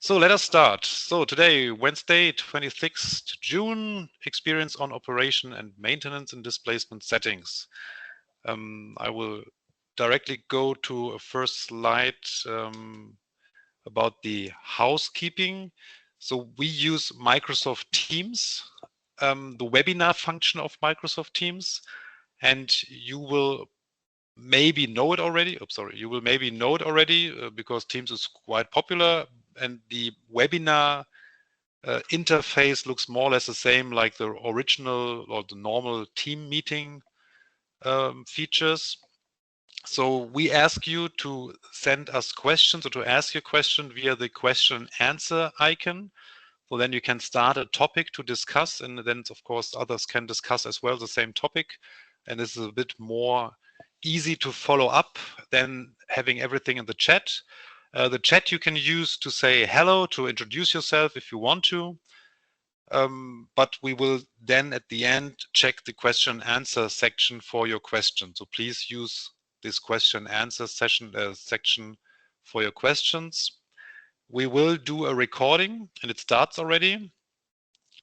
So let us start. So today, Wednesday, 26th June, experience on operation and maintenance in displacement settings. I will directly go to a first slide about the housekeeping. So we use Microsoft Teams, the webinar function of Microsoft Teams, and you will maybe know it already. Oh, sorry, you will maybe know it already because Teams is quite popular, and the webinar interface looks more or less the same like the original or the normal team meeting features. So we ask you to send us questions or to ask your question via the question answer icon. So then you can start a topic to discuss, and then of course others can discuss as well the same topic. And this is a bit more easy to follow up than having everything in the chat. The chat you can use to say hello, to introduce yourself if you want to. But we will then at the end check the question answer section for your question. So please use this question answer section for your questions. We will do a recording and it starts already.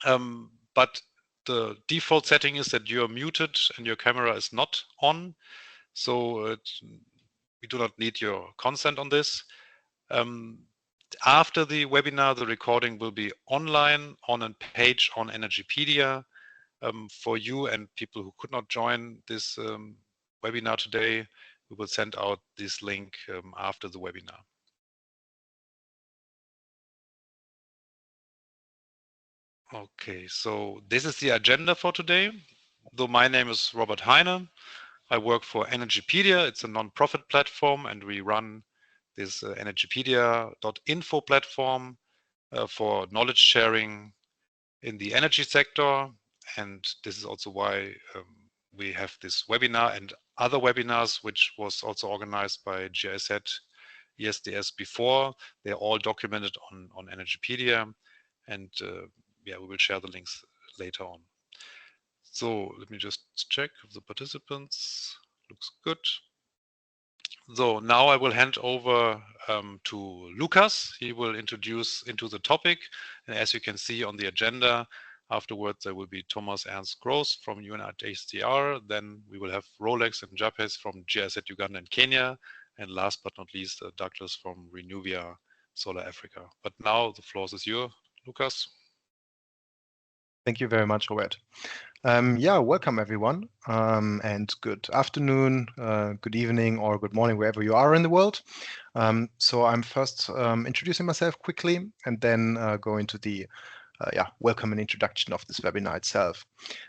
But the default setting is that you're muted and your camera is not on. So we do not need your consent on this. After the webinar, the recording will be online on a page on Energypedia. For you and people who could not join this webinar today, we will send out this link after the webinar. Okay, so this is the agenda for today. Though my name is Robert Heine, I work for Energypedia. It's a non-profit platform, and we run this energypedia.info platform for knowledge sharing in the energy sector. And this is also why we have this webinar and other webinars, which was also organized by GIZ, ESDS before. They're all documented on Energypedia. And yeah, we will share the links later on. So let me just check if the participants looks good. So now I will hand over to Lucas. He will introduce into the topic. And as you can see on the agenda, afterwards there will be Thomas Ernst Gross from UNHCR. Then we will have Rolex and Japes from GIZ Uganda and Kenya. And last but not least, Douglas from Renuvia Solar Africa. But now the floor is yours, Lucas. Thank you very much, Robert. Yeah, welcome everyone, and good afternoon, good evening, or good morning, wherever you are in the world. So I'm first introducing myself quickly, and then go into the welcome and introduction of this webinar itself.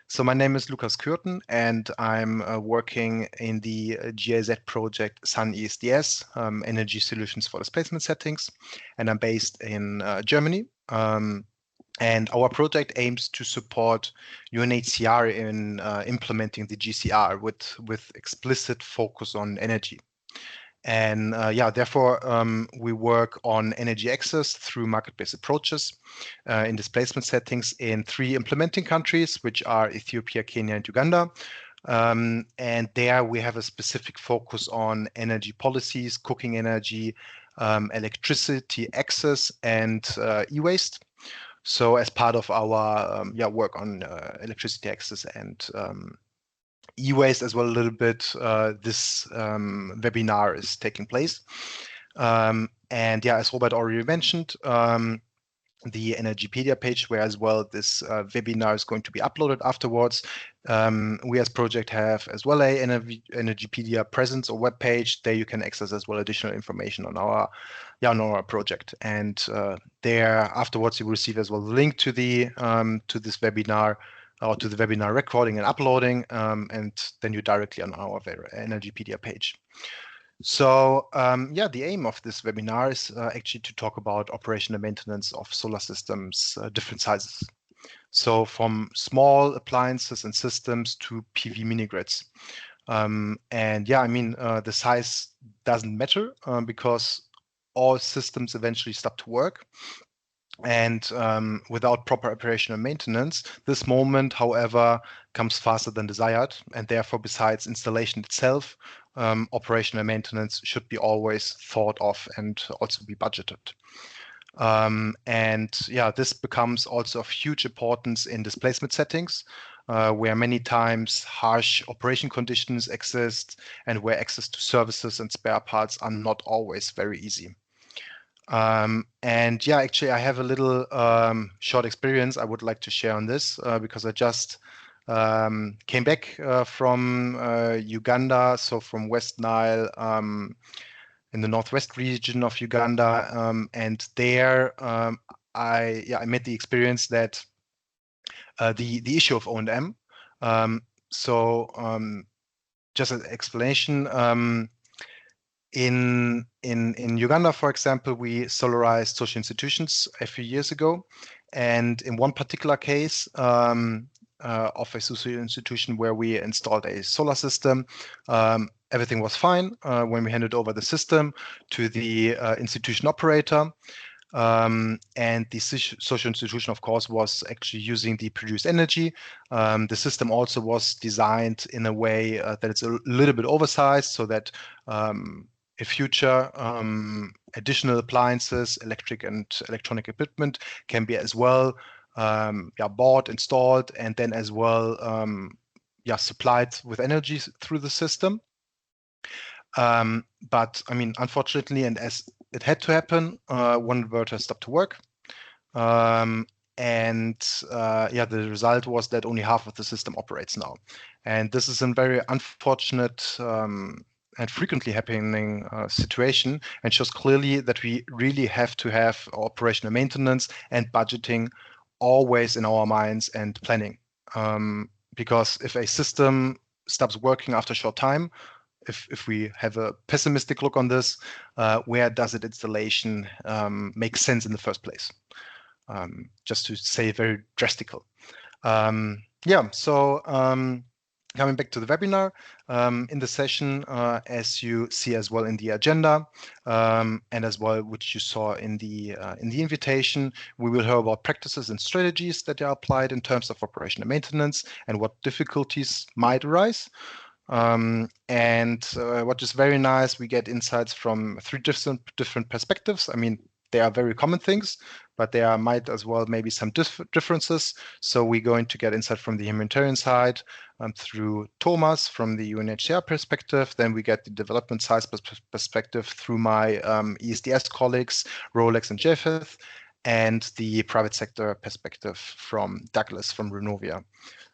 So my name is Lukas Kürten, and I'm working in the GIZ project Sun ESDS, Energy Solutions for Displacement Settings, and I'm based in Germany. And our project aims to support UNHCR in implementing the GCR with explicit focus on energy. And therefore, we work on energy access through market-based approaches in displacement settings in 3 implementing countries, which are Ethiopia, Kenya, and Uganda. And there we have a specific focus on energy policies, cooking energy, electricity access, and e-waste. So as part of our work on electricity access and e-waste as well a little bit, this webinar is taking place. And yeah, as Robert already mentioned, the Energypedia page where as well this webinar is going to be uploaded afterwards. We as project have as well a Energypedia presence or web page. There you can access as well additional information on our project. And there afterwards you will receive as well the link to the to this webinar or to the webinar recording and uploading, and then you're directly on our Energypedia page. So the aim of this webinar is actually to talk about operation and maintenance of solar systems, different sizes. So from small appliances and systems to PV mini grids. And yeah, I mean, the size doesn't matter because all systems eventually stop to work. And without proper operation and maintenance, this moment, however, comes faster than desired. And therefore, besides installation itself, operation and maintenance should be always thought of and also be budgeted. And yeah, this becomes also of huge importance in displacement settings, where many times harsh operation conditions exist and where access to services and spare parts are not always very easy. And yeah, actually, I have a little short experience I would like to share on this because I just came back from Uganda, so from West Nile, in the northwest region of Uganda, and there I made the experience that the issue of O&M. Just an explanation. In Uganda, for example, we solarized social institutions a few years ago, and in one particular case of a social institution where we installed a solar system, everything was fine when we handed over the system to the institution operator. And the social institution, of course, was actually using the produced energy. The system also was designed in a way that it's a little bit oversized so that in future additional appliances, electric and electronic equipment can be as well bought, installed, and then as well supplied with energy through the system. But I mean, unfortunately, and as it had to happen, one inverter stopped to work. The result was that only half of the system operates now. And this is a very unfortunate and frequently happening situation, and shows clearly that we really have to have operational maintenance and budgeting always in our minds and planning. Because if a system stops working after a short time, if we have a pessimistic look on this, where does it installation make sense in the first place? Just to say very drastical. Coming back to the webinar, in the session, as you see as well in the agenda, and as well which you saw in the invitation, we will hear about practices and strategies that are applied in terms of operation and maintenance and what difficulties might arise. What is very nice, we get insights from three different perspectives. I mean, they are very common things, but there might as well maybe some differences. So we're going to get insight from the humanitarian side through Thomas from the UNHCR perspective. Then we get the development side perspective through my ESDS colleagues, Rolex and Japheth, and the private sector perspective from Douglas from Renovia.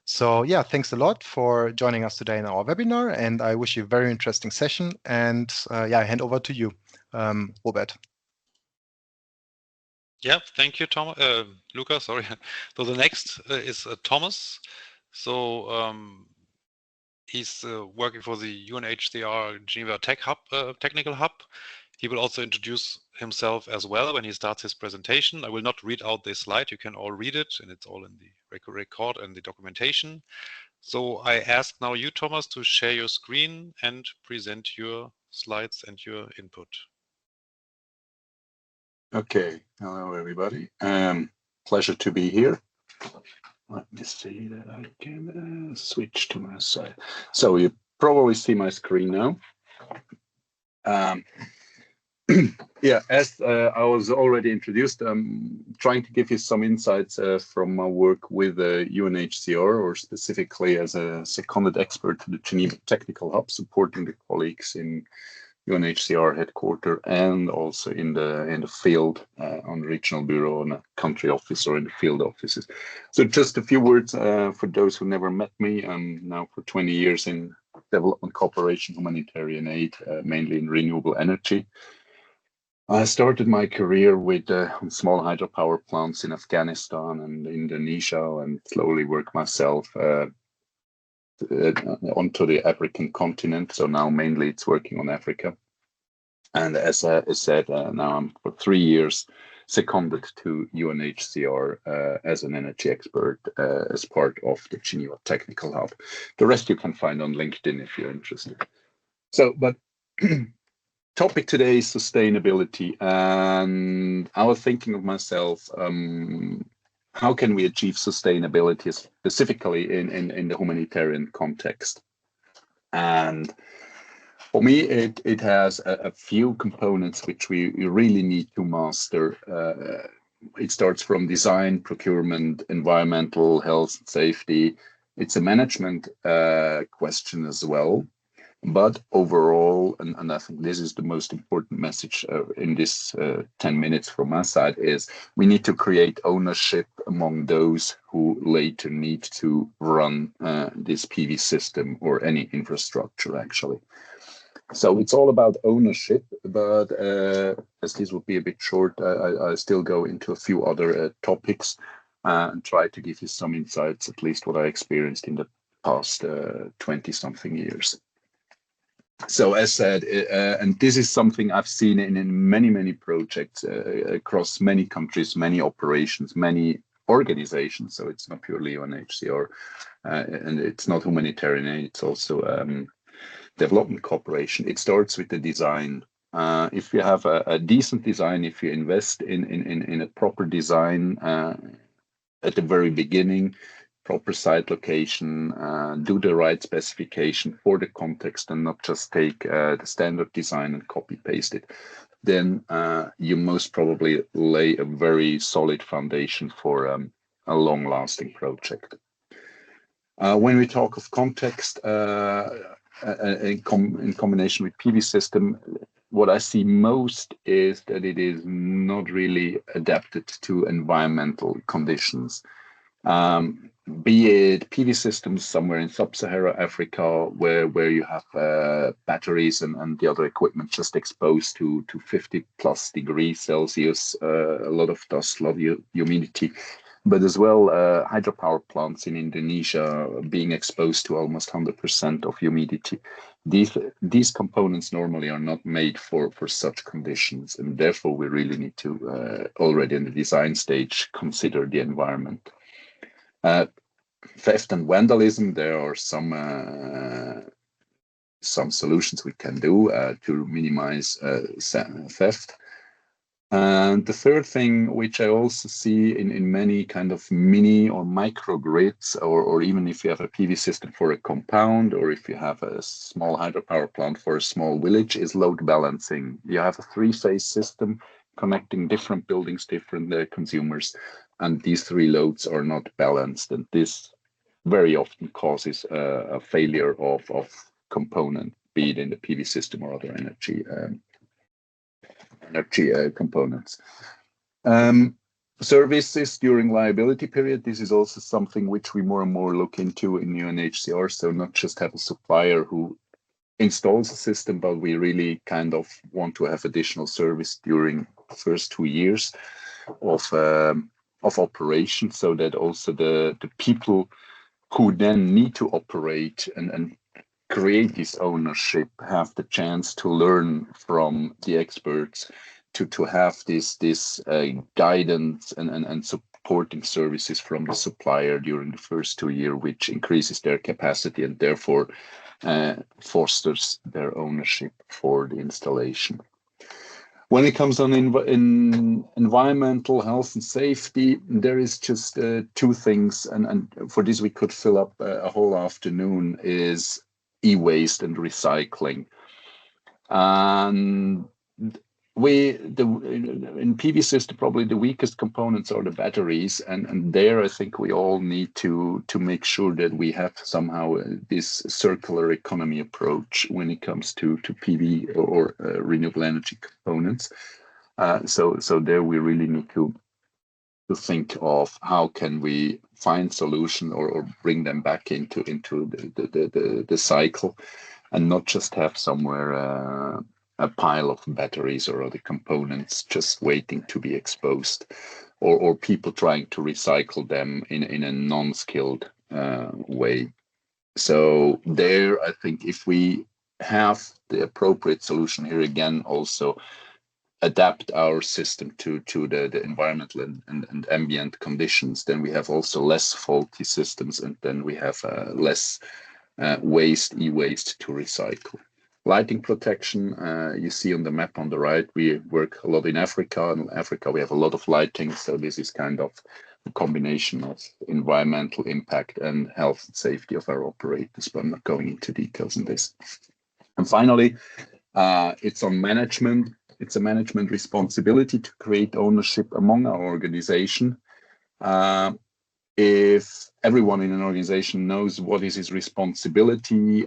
So yeah, thanks a lot for joining us today in our webinar, and I wish you a very interesting session. And I hand over to you, Robert. Yeah, thank you, Tom. Luca, sorry. So the next is Thomas. So he's working for the UNHCR Geneva Technical Hub. He will also introduce himself as well when he starts his presentation. I will not read out this slide. You can all read it, and it's all in the record and the documentation. So I ask now you, Thomas, to share your screen and present your slides and your input. Okay, hello everybody. Pleasure to be here. Let me see that I can switch to my side. So you probably see my screen now. Yeah, as I was already introduced, I'm trying to give you some insights from my work with UNHCR, or specifically as a seconded expert to the Geneva Technical Hub, supporting the colleagues in UNHCR headquarters and also in the field on the regional bureau, on a country office, or in the field offices. So just a few words for those who never met me. I'm now for 20 years in development cooperation, humanitarian aid, mainly in renewable energy. I started my career with small hydropower plants in Afghanistan and Indonesia, and slowly worked myself onto the African continent. So now mainly it's working on Africa. And as I said, now I'm for 3 years seconded to UNHCR as an energy expert as part of the Geneva Technical Hub. The rest you can find on LinkedIn if you're interested. So, but topic today is sustainability. And I was thinking of myself, how can we achieve sustainability specifically in the humanitarian context? And For me, it has a few components which we really need to master. It starts from design, procurement, environmental, health, and safety. It's a management question as well. But overall, and I think this is the most important message in this 10 minutes from my side, is we need to create ownership among those who later need to run this PV system or any infrastructure, actually. So it's all about ownership, but as this will be a bit short, I still go into a few other topics and try to give you some insights, at least what I experienced in the past 20-something years. So as said, and this is something I've seen in many, many projects across many countries, many operations, many organizations. So it's not purely UNHCR and it's not humanitarian aid, it's also development cooperation. It starts with the design. If you have a decent design, if you invest in a proper design at the very beginning, proper site location, do the right specification for the context and not just take the standard design and copy paste it, then you most probably lay a very solid foundation for a long lasting project. When we talk of context, in combination with PV system, what I see most is that it is not really adapted to environmental conditions. Be it PV systems somewhere in sub-Saharan Africa, where you have batteries and the other equipment just exposed to 50 plus degrees Celsius, a lot of dust, a lot of humidity, but as well hydropower plants in Indonesia being exposed to almost 100% of humidity. These components normally are not made for such conditions, and therefore we really need to already in the design stage consider the environment. Theft and vandalism, there are some solutions we can do to minimize theft. And the third thing, which I also see in many kind of mini or microgrids, or even if you have a PV system for a compound, or if you have a small hydropower plant for a small village, is load balancing. You have a three-phase system connecting different buildings, different consumers, and these three loads are not balanced. And this very often causes a failure of component, be it in the PV system or other energy components. Services during liability period, this is also something which we more and more look into in UNHCR. So not just have a supplier who installs a system, but we really kind of want to have additional service during the first 2 years of operation, so that also the people who then need to operate and create this ownership have the chance to learn from the experts, to have this guidance and supporting services from the supplier during the first 2 years, which increases their capacity and therefore fosters their ownership for the installation. When it comes on in environmental health and safety, there is just two things, and for this we could fill up a whole afternoon, is e-waste and recycling. And in PV system, probably the weakest components are the batteries, and there I think we all need to make sure that we have somehow this circular economy approach when it comes to PV or renewable energy components. So there we really need to think of how can we find solution or bring them back into the cycle, and not just have somewhere a pile of batteries or other components just waiting to be exposed, or people trying to recycle them in a non-skilled way. So there, I think if we have the appropriate solution here, again, also adapt our system to the environmental and ambient conditions, then we have also less faulty systems, and then we have less e-waste to recycle. Lighting protection, you see on the map on the right, we work a lot in Africa. In Africa, we have a lot of lighting. So this is kind of a combination of environmental impact and health and safety of our operators, but I'm not going into details on this. And finally, it's on management. It's a management responsibility to create ownership among our organization. If everyone in an organization knows what is his responsibility,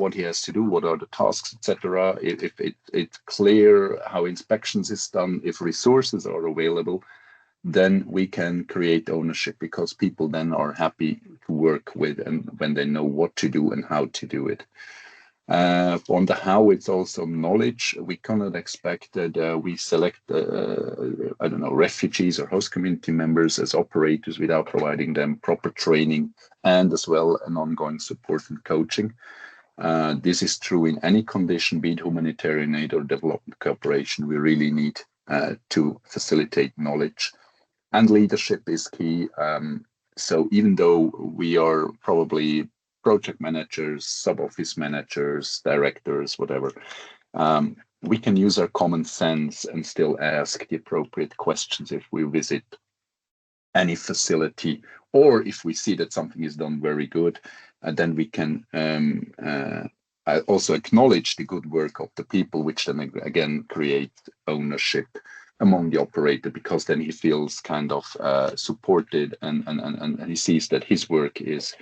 what he has to do, what are the tasks, etc., if it's clear how inspections is done, if resources are available, then we can create ownership, because people then are happy to work with, and when they know what to do and how to do it. On the how, it's also knowledge. We cannot expect that we select, I don't know, refugees or host community members as operators without providing them proper training and as well an ongoing support and coaching. This is true in any condition, be it humanitarian aid or development cooperation. We really need to facilitate knowledge, and leadership is key. So even though we are probably project managers, sub-office managers, directors, whatever, we can use our common sense and still ask the appropriate questions if we visit any facility, or if we see that something is done very good, then we can also acknowledge the good work of the people, which then again create ownership among the operator, because then he feels kind of supported, and he sees that his work is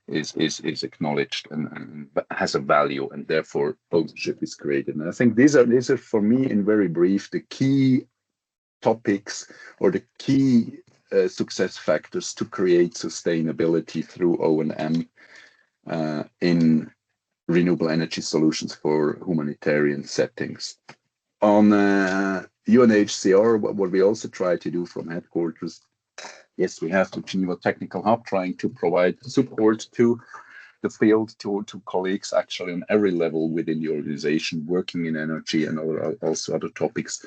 acknowledged and has a value, and therefore ownership is created. And I think these are for me, in very brief, the key topics or the key success factors to create sustainability through O&M in renewable energy solutions for humanitarian settings. On UNHCR, what we also try to do from headquarters, yes, we have the Geneva Technical Hub trying to provide support to the field, to colleagues actually on every level within the organization, working in energy and also other topics.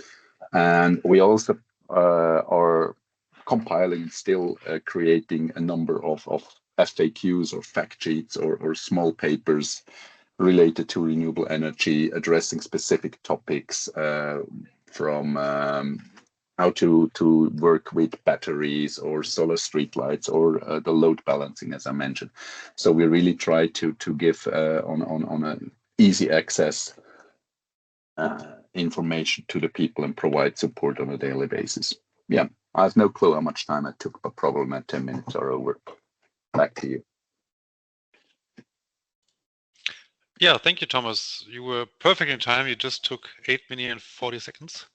And we also are compiling, still creating a number of FAQs or fact sheets or small papers related to renewable energy, addressing specific topics from how to work with batteries or solar streetlights or the load balancing, as I mentioned. So we really try to give on an easy access information to the people and provide support on a daily basis. Yeah, I have no clue how much time I took, but probably my 10 minutes are over. Back to you. Yeah, thank you, Thomas. You were perfect in time. You just took 8 minutes and 40 seconds.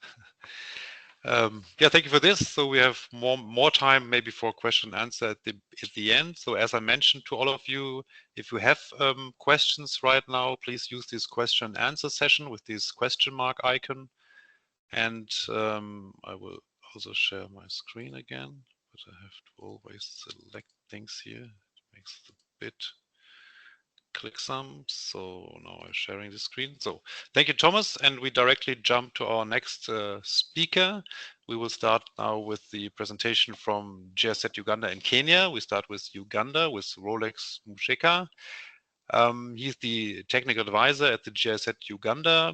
Yeah, thank you for this. So we have more time maybe for question and answer at the end. So as I mentioned to all of you, if you have questions right now, please use this question and answer session with this question mark icon. And I will also share my screen again, but I have to always select things here. It makes it a bit clicksome. So now I'm sharing the screen. So thank you, Thomas. And we directly jump to our next speaker. We will start now with the presentation from GIZ Uganda in Kenya. We start with Uganda with Rolex Musheka. He's the technical advisor at the GIZ Uganda,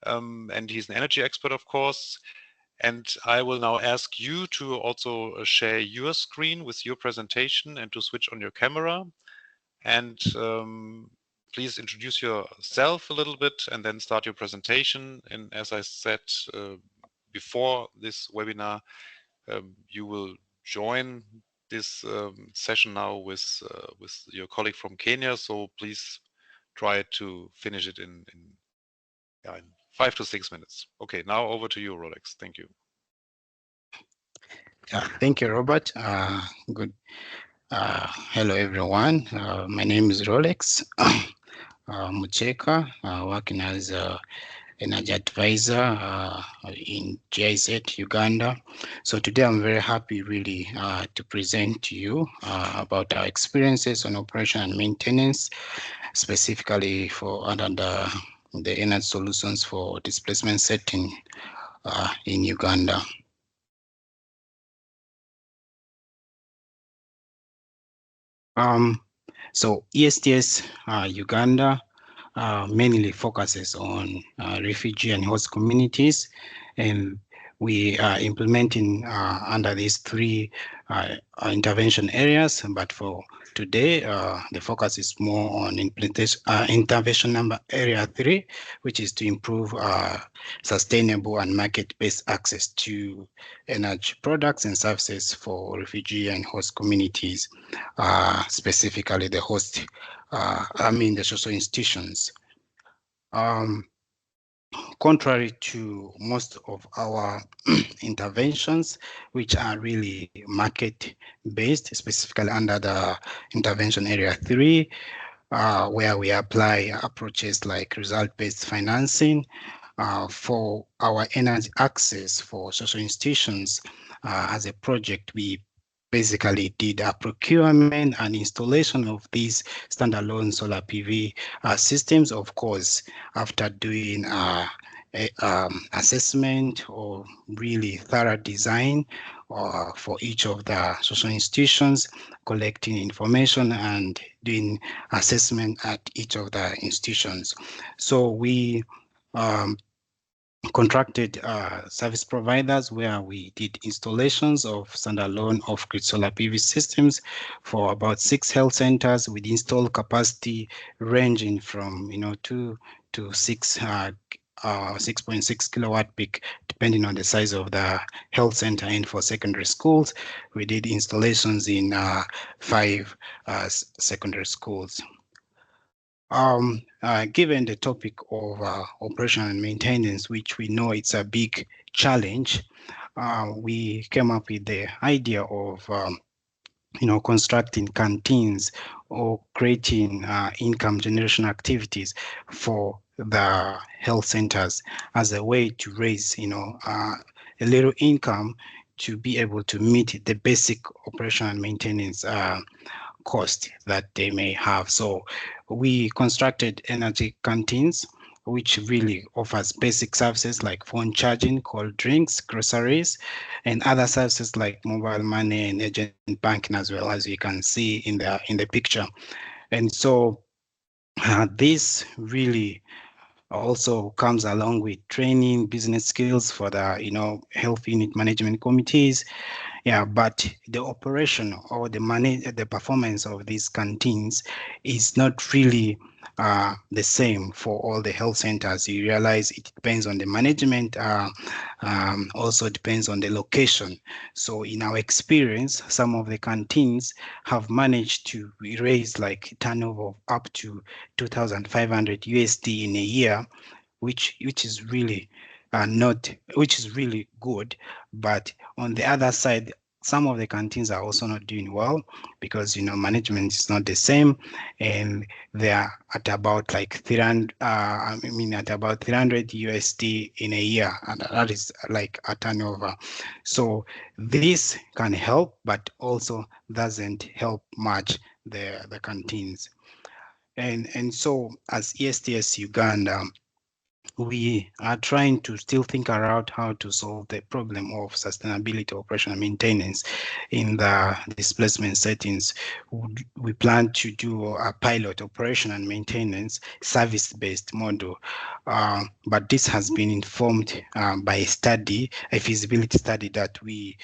and he's an energy expert, of course. And I will now ask you to also share your screen with your presentation and to switch on your camera. And please introduce yourself a little bit and then start your presentation. And as I said before this webinar, you will join this session now with your colleague from Kenya. So please try to finish it in 5 to 6 minutes. Okay, now over to you, Rolex. Thank you. Thank you, Robert. Good. Hello, everyone. My name is Rolex Mucheka, working as an energy advisor in GIZ Uganda. So today I'm very happy really to present to you about our experiences on operation and maintenance, specifically for under the energy solutions for displacement setting in Uganda. So ESTS Uganda mainly focuses on refugee and host communities, and we are implementing under these three intervention areas, but for today, the focus is more on intervention number area 3, which is to improve sustainable and market-based access to energy products and services for refugee and host communities, specifically the host, the social institutions. Contrary to most of our interventions, which are really market-based, specifically under the intervention area 3, where we apply approaches like result-based financing for our energy access for social institutions. As a project, we basically did a procurement and installation of these standalone solar PV systems, of course, after doing assessment or really thorough design for each of the social institutions, collecting information and doing assessment at each of the institutions. So we contracted service providers where we did installations of standalone off-grid solar PV systems for about 6 health centers with installed capacity ranging from 2 to 6 6.6 kilowatt peak, depending on the size of the health center. And for secondary schools, we did installations in 5 secondary schools. Given the topic of operation and maintenance, which we know it's a big challenge, we came up with the idea of constructing canteens or creating income generation activities for the health centers as a way to raise, a little income to be able to meet the basic operation and maintenance cost that they may have. So we constructed energy canteens, which really offers basic services like phone charging, cold drinks, groceries, and other services like mobile money and agent banking, as well, as you can see in the picture. And so this really also comes along with training business skills for the health unit management committees. Yeah, but the operation or the performance of these canteens is not really the same for all the health centers. You realize it depends on the management, also depends on the location. So in our experience, some of the canteens have managed to raise like turnover of up to 2,500 USD in a year, which is really which is really good. But on the other side, some of the canteens are also not doing well because management is not the same, and they are at about like 300 at about 300 USD in a year, and that is like a turnover. So this can help, but also doesn't help much the canteens. And so as ESTS Uganda, we are trying to still think around how to solve the problem of sustainability, operation, and maintenance in the displacement settings. We plan to do a pilot operation and maintenance service-based model, but this has been informed by a feasibility study that we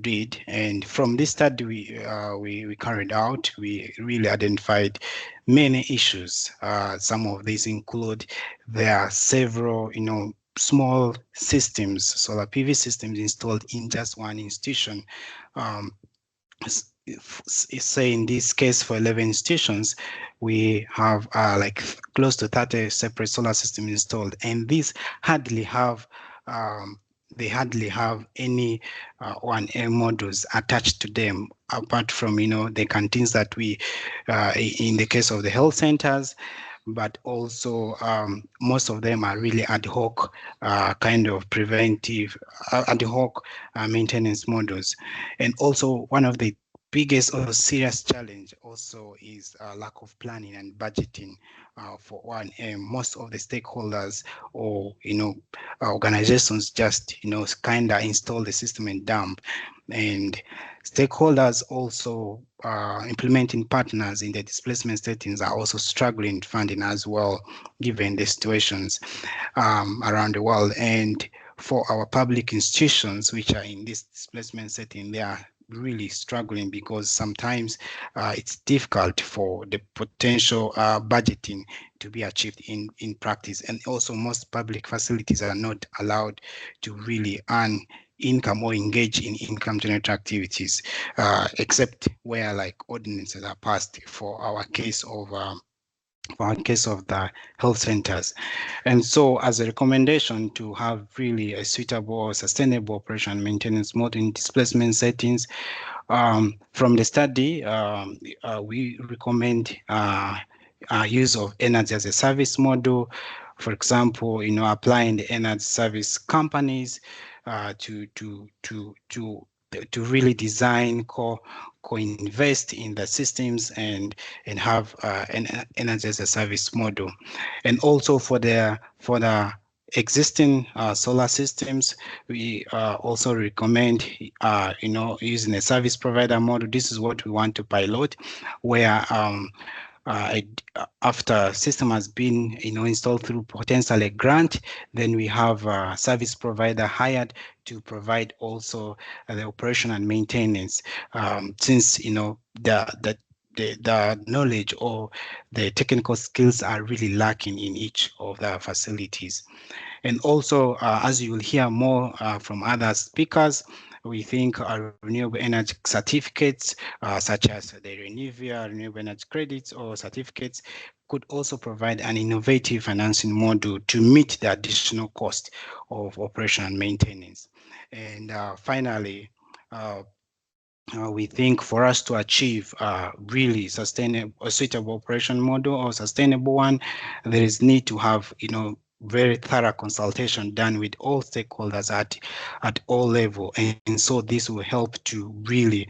did. And from this study we carried out, we really identified many issues. Some of these include there are several, small systems, solar PV systems installed in just one institution. Say in this case for 11 institutions, we have like close to 30 separate solar systems installed, and these hardly have they hardly have any 1A modules attached to them, apart from the canteens that we in the case of the health centers. But also most of them are really ad hoc kind of preventive ad hoc maintenance models. And also one of the biggest or serious challenge also is lack of planning and budgeting for 1M. Most of the stakeholders or organizations just kind of install the system and dump. And stakeholders also implementing partners in the displacement settings are also struggling funding as well, given the situations around the world. And for our public institutions which are in this displacement setting, they are really struggling because sometimes it's difficult for the potential budgeting to be achieved in practice. And also most public facilities are not allowed to really earn income or engage in income generating activities, except where like ordinances are passed for our case of the health centers. And so as a recommendation to have really a suitable, sustainable operation and maintenance model in displacement settings, from the study, we recommend use of energy as a service model. For example, applying the energy service companies to really design, co-invest in the systems and have an energy as a service model. And also for the existing solar systems, we also recommend using a service provider model. This is what we want to pilot, where after system has been installed through potentially a grant, then we have a service provider hired to provide also the operation and maintenance, since the knowledge or the technical skills are really lacking in each of the facilities. And also, as you will hear more from other speakers, we think renewable energy certificates, such as the Renewvia renewable energy credits or certificates, could also provide an innovative financing model to meet the additional cost of operation and maintenance. And finally, we think for us to achieve really sustainable, a suitable operation model or sustainable one, there is need to have very thorough consultation done with all stakeholders at all level, and so this will help to really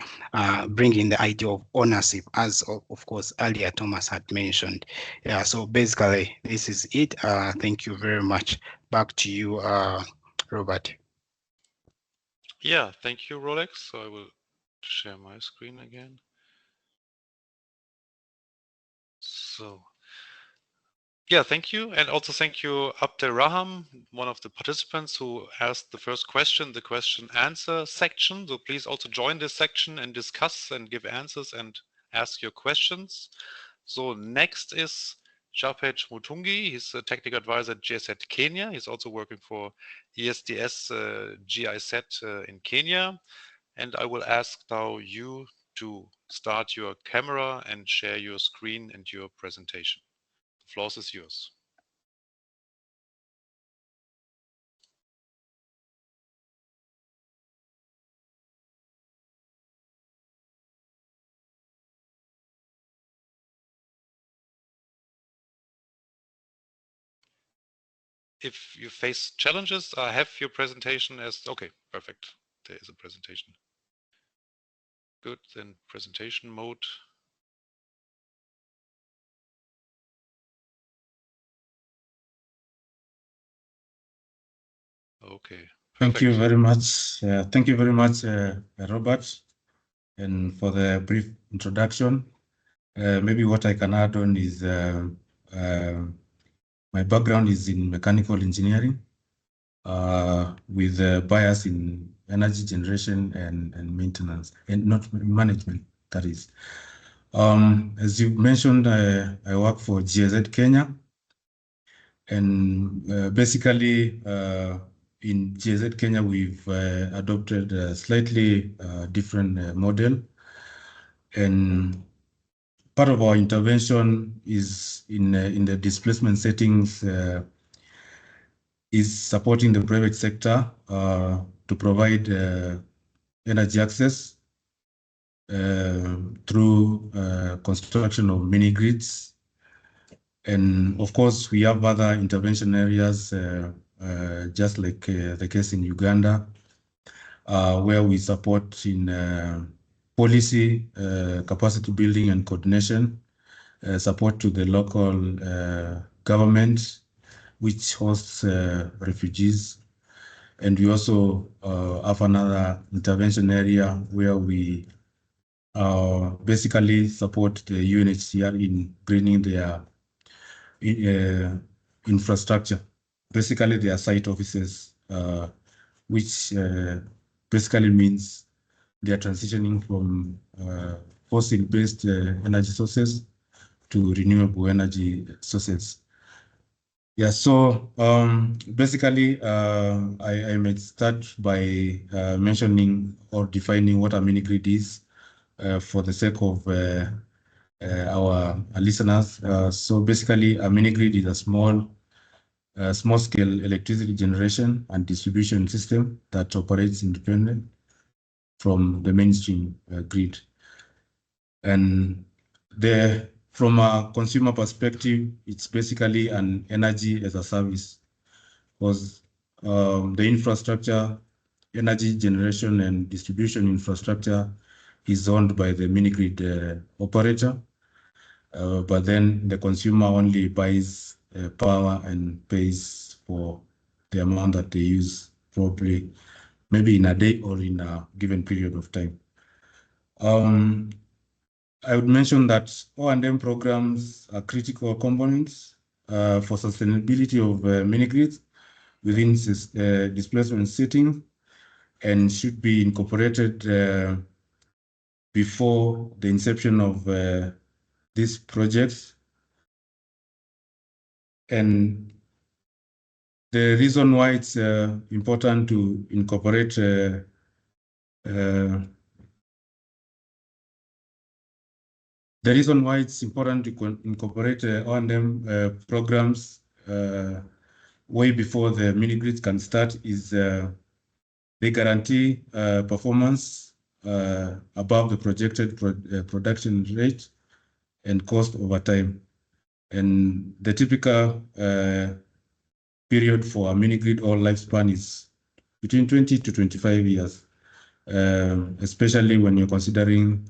bring in the idea of ownership, as of course earlier Thomas had mentioned. Yeah, so basically this is it. Thank you very much. Back to you, Robert. Yeah, thank you, Rolex. So I will share my screen again. So yeah, thank you. And also thank you, Abdel Raham, one of the participants who asked the first question, the question answer section. So please also join this section and discuss and give answers and ask your questions. So next is Japet Mutungi. He's a technical advisor at GIZ Kenya. He's also working for ESDS GIZ in Kenya. And I will ask now you to start your camera and share your screen and your presentation. The floor is yours. If you face challenges, I have your presentation as, okay, perfect. There is a presentation. Good, then presentation mode. Okay. Perfect. Thank you very much. Thank you very much, Robert, and for the brief introduction. Maybe what I can add on is my background is in mechanical engineering with a bias in energy generation and maintenance, and not management, that is. As you mentioned, I work for GIZ Kenya, and basically in GIZ Kenya, we've adopted a slightly different model, and part of our intervention is in the displacement settings is supporting the private sector to provide energy access through construction of mini grids. And of course, we have other intervention areas, just like the case in Uganda, where we support in policy, capacity building and coordination, support to the local government, which hosts refugees. And we also have another intervention area where we basically support the UNHCR in bringing their infrastructure, basically their site offices which basically means they are transitioning from fossil-based energy sources to renewable energy sources. Yeah, so basically, I might start by mentioning or defining what a mini-grid is for the sake of our listeners. So basically, a mini-grid is a small-scale electricity generation and distribution system that operates independent from the mainstream grid. And from a consumer perspective, it's basically an energy as a service, because the infrastructure, energy generation and distribution infrastructure is owned by the mini-grid operator, but then the consumer only buys power and pays for the amount that they use, probably maybe in a day or in a given period of time. I would mention that O&M programs are critical components for sustainability of mini-grids within displacement setting, and should be incorporated before the inception of these projects. And the reason why it's important to incorporate the reason why it's important to incorporate O&M programs way before the mini-grids can start is they guarantee performance above the projected production rate and cost over time. And the typical period for a mini-grid or lifespan is between 20 to 25 years, especially when you're considering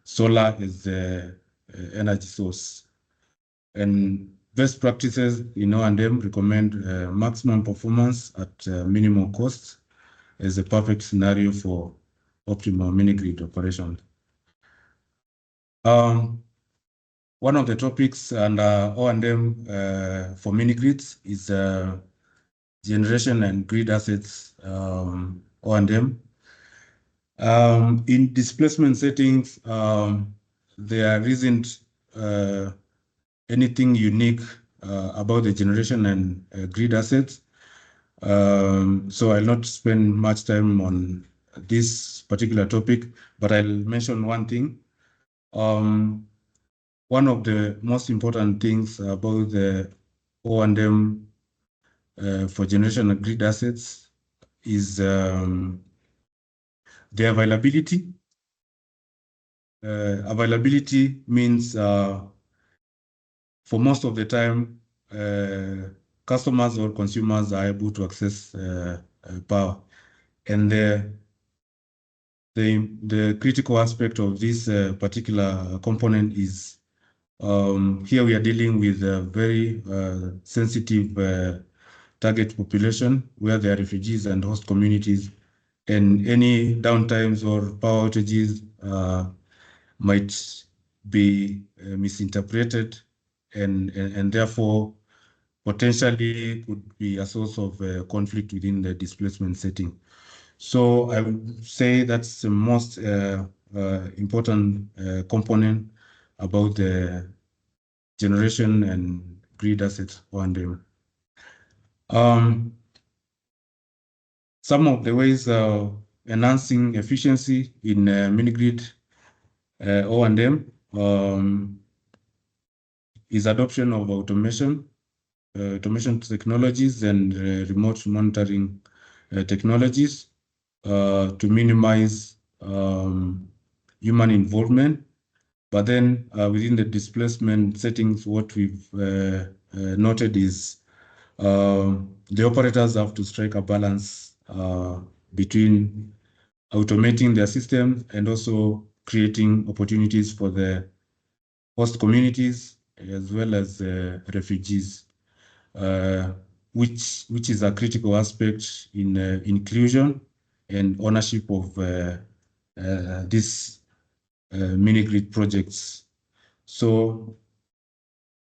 solar as the energy source. And best practices in O&M recommend maximum performance at minimal cost as a perfect scenario for optimal mini-grid operation. One of the topics under O&M for mini-grids is generation and grid assets O&M. In displacement settings, there isn't anything unique about the generation and grid assets. So I'll not spend much time on this particular topic, but I'll mention one thing. One of the most important things about the O&M for generation and grid assets is the availability. Availability means for most of the time, customers or consumers are able to access power. And the critical aspect of this particular component is here we are dealing with a very sensitive target population where there are refugees and host communities, and any downtimes or power outages might be misinterpreted and therefore potentially could be a source of conflict within the displacement setting. So I would say that's the most important component about the generation and grid assets O&M. Some of the ways of enhancing efficiency in mini-grid O&M is adoption of automation technologies and remote monitoring technologies to minimize human involvement. But then within the displacement settings, what we've noted is the operators have to strike a balance between automating their systems and also creating opportunities for the host communities as well as refugees, which is a critical aspect in inclusion and ownership of these mini-grid projects. So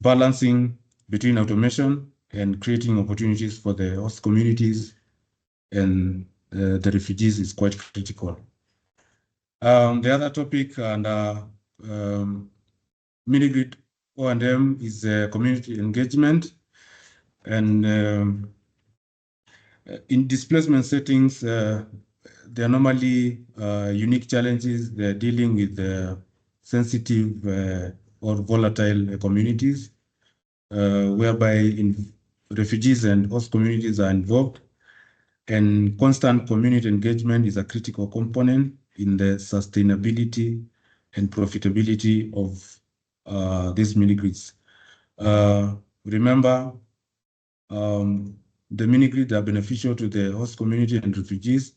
balancing between automation and creating opportunities for the host communities and the refugees is quite critical. The other topic under mini-grid O&M is community engagement. And in displacement settings, there are normally unique challenges. They're dealing with sensitive or volatile communities, whereby refugees and host communities are involved. And constant community engagement is a critical component in the sustainability and profitability of these mini-grids. Remember, the mini-grids are beneficial to the host community and refugees,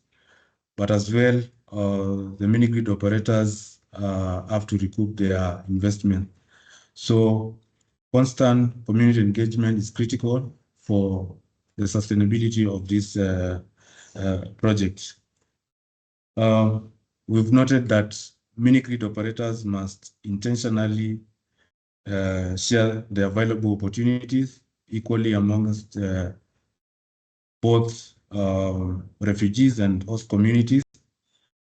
but as well, the mini-grid operators have to recoup their investment. So constant community engagement is critical for the sustainability of this project. We've noted that mini-grid operators must intentionally share the available opportunities equally amongst both refugees and host communities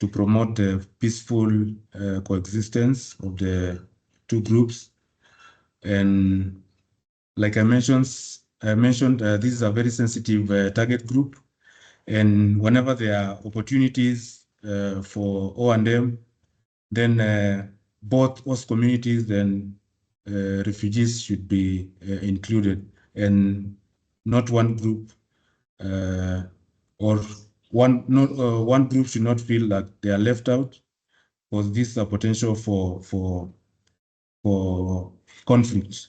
to promote the peaceful coexistence of the two groups. And like I mentioned, this is a very sensitive target group. And whenever there are opportunities for O&M, then both host communities and refugees should be included, and not one group or one group should not feel like they are left out, because this is a potential for conflict.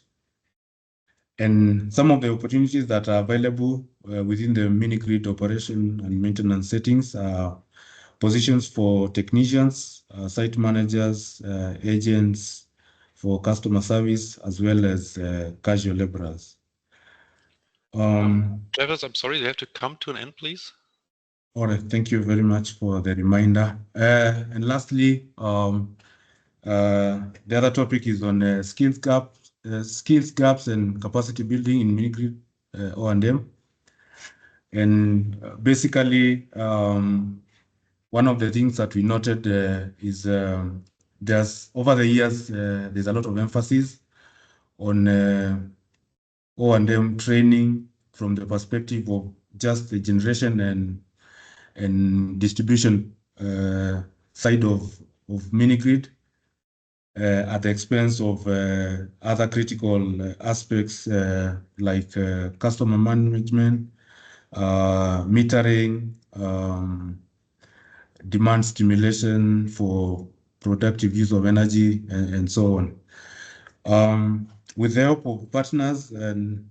And some of the opportunities that are available within the mini-grid operation and maintenance settings are positions for technicians, site managers, agents for customer service, as well as casual laborers. Travis, I'm sorry, you have to come to an end, please. All right, thank you very much for the reminder. And lastly, the other topic is on skills gaps and capacity building in mini-grid O&M. And basically, one of the things that we noted is there's over the years, there's a lot of emphasis on O&M training from the perspective of just the generation and distribution side of mini-grid, at the expense of other critical aspects like customer management, metering, demand stimulation for productive use of energy, and so on. With the help of partners, and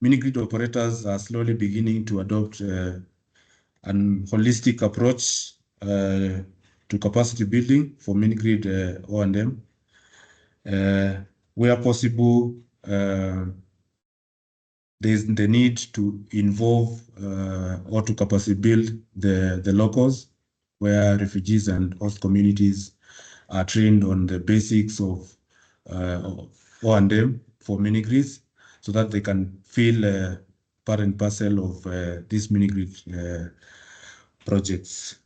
mini-grid operators are slowly beginning to adopt an holistic approach to capacity building for mini-grid O&M. Where possible, there's the need to involve or to capacity build the locals, where refugees and host communities are trained on the basics of O&M for mini-grids, so that they can feel part and parcel of these mini-grid projects.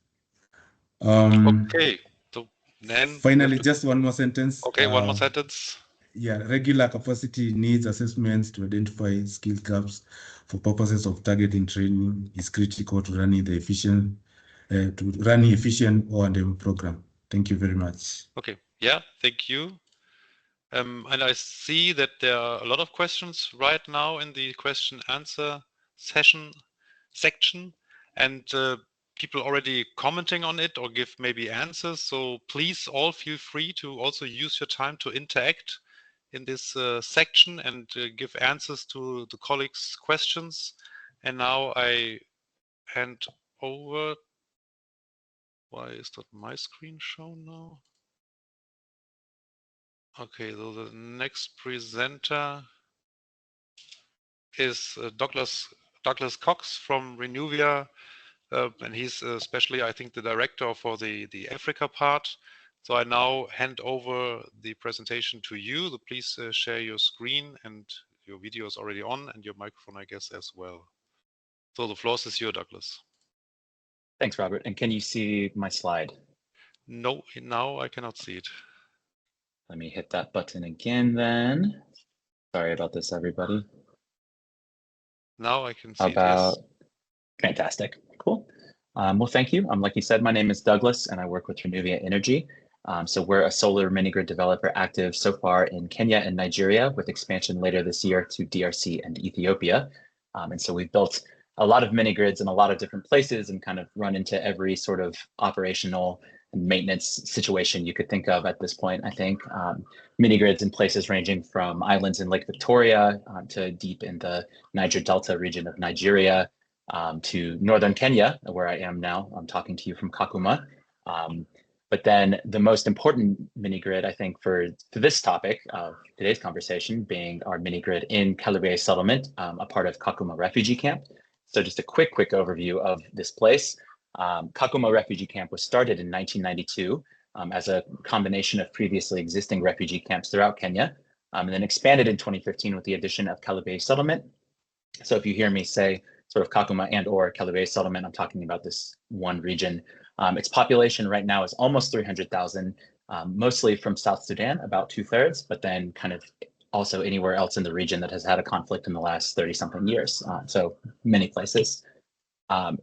Okay, so then finally, just one more sentence. Okay, one more sentence. Yeah, regular capacity needs assessments to identify skill gaps for purposes of targeting training is critical to running the efficient O&M program. Thank you very much. Okay, yeah, thank you. And I see that there are a lot of questions right now in the question answer section, and people already commenting on it or give maybe answers. So please all feel free to also use your time to interact in this section and give answers to the colleagues' questions. And now I hand over. Why is not my screen shown now? Okay, so the next presenter is Douglas Cox from Renewvia, and he's especially, I think, the director for the Africa part. So I now hand over the presentation to you. So please share your screen, and your video is already on, and your microphone, I guess, as well. So the floor is yours, Douglas. Thanks, Robert. And can you see my slide? No, now I cannot see it. Let me hit that button again then. Sorry about this, everybody. Now I can see How about, it, yes. Fantastic, cool. Well, thank you. Like you said, my name is Douglas and I work with Renuvia Energy. So we're a solar mini-grid developer active so far in Kenya and Nigeria with expansion later this year to DRC and Ethiopia. And so we've built a lot of mini-grids in a lot of different places and kind of run into every sort of operational and maintenance situation you could think of at this point, I think. Mini-grids in places ranging from islands in Lake Victoria to deep in the Niger Delta region of Nigeria, to northern Kenya, where I am now. I'm talking to you from Kakuma. But then the most important mini grid, I think, for this topic of today's conversation being our mini grid in Kalibeye settlement, a part of Kakuma refugee camp. So just a quick overview of this place. Kakuma refugee camp was started in 1992 as a combination of previously existing refugee camps throughout Kenya, and then expanded in 2015 with the addition of Kalibeye settlement. So if you hear me say sort of Kakuma and or Kalibeye settlement, I'm talking about this one region. Its population right now is almost 300,000, mostly from South Sudan, about 2/3, but then kind of also anywhere else in the region that has had a conflict in the last 30-something years. So many places.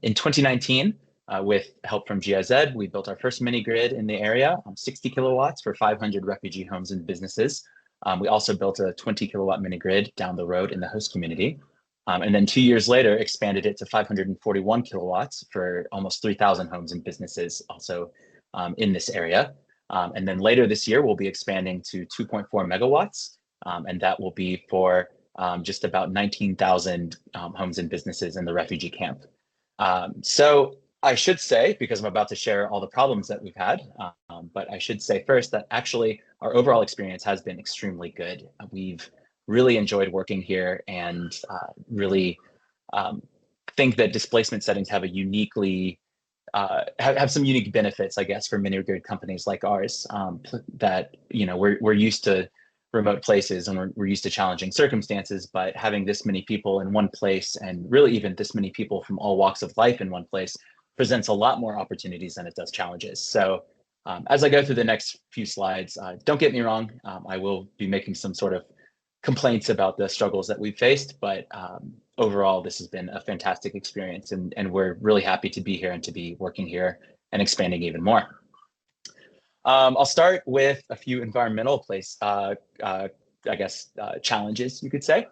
In 2019, with help from GIZ, we built our first mini grid in the area, 60 kilowatts for 500 refugee homes and businesses. We also built a 20 kilowatt mini grid down the road in the host community. And then 2 years later, expanded it to 541 kilowatts for almost 3,000 homes and businesses also in this area. And then later this year, we'll be expanding to 2.4 megawatts, and that will be for just about 19,000 homes and businesses in the refugee camp. So I should say, because I'm about to share all the problems that we've had, but I should say first that actually our overall experience has been extremely good. We've really enjoyed working here and really think that displacement settings have a uniquely have some unique benefits, I guess, for mini grid companies like ours. That we're used to remote places and we're used to challenging circumstances, but having this many people in one place and really even this many people from all walks of life in one place presents a lot more opportunities than it does challenges. So as I go through the next few slides, don't get me wrong, I will be making some sort of complaints about the struggles that we've faced, but overall, this has been a fantastic experience, and we're really happy to be here and to be working here and expanding even more. I'll start with a few environmental challenges, you could say.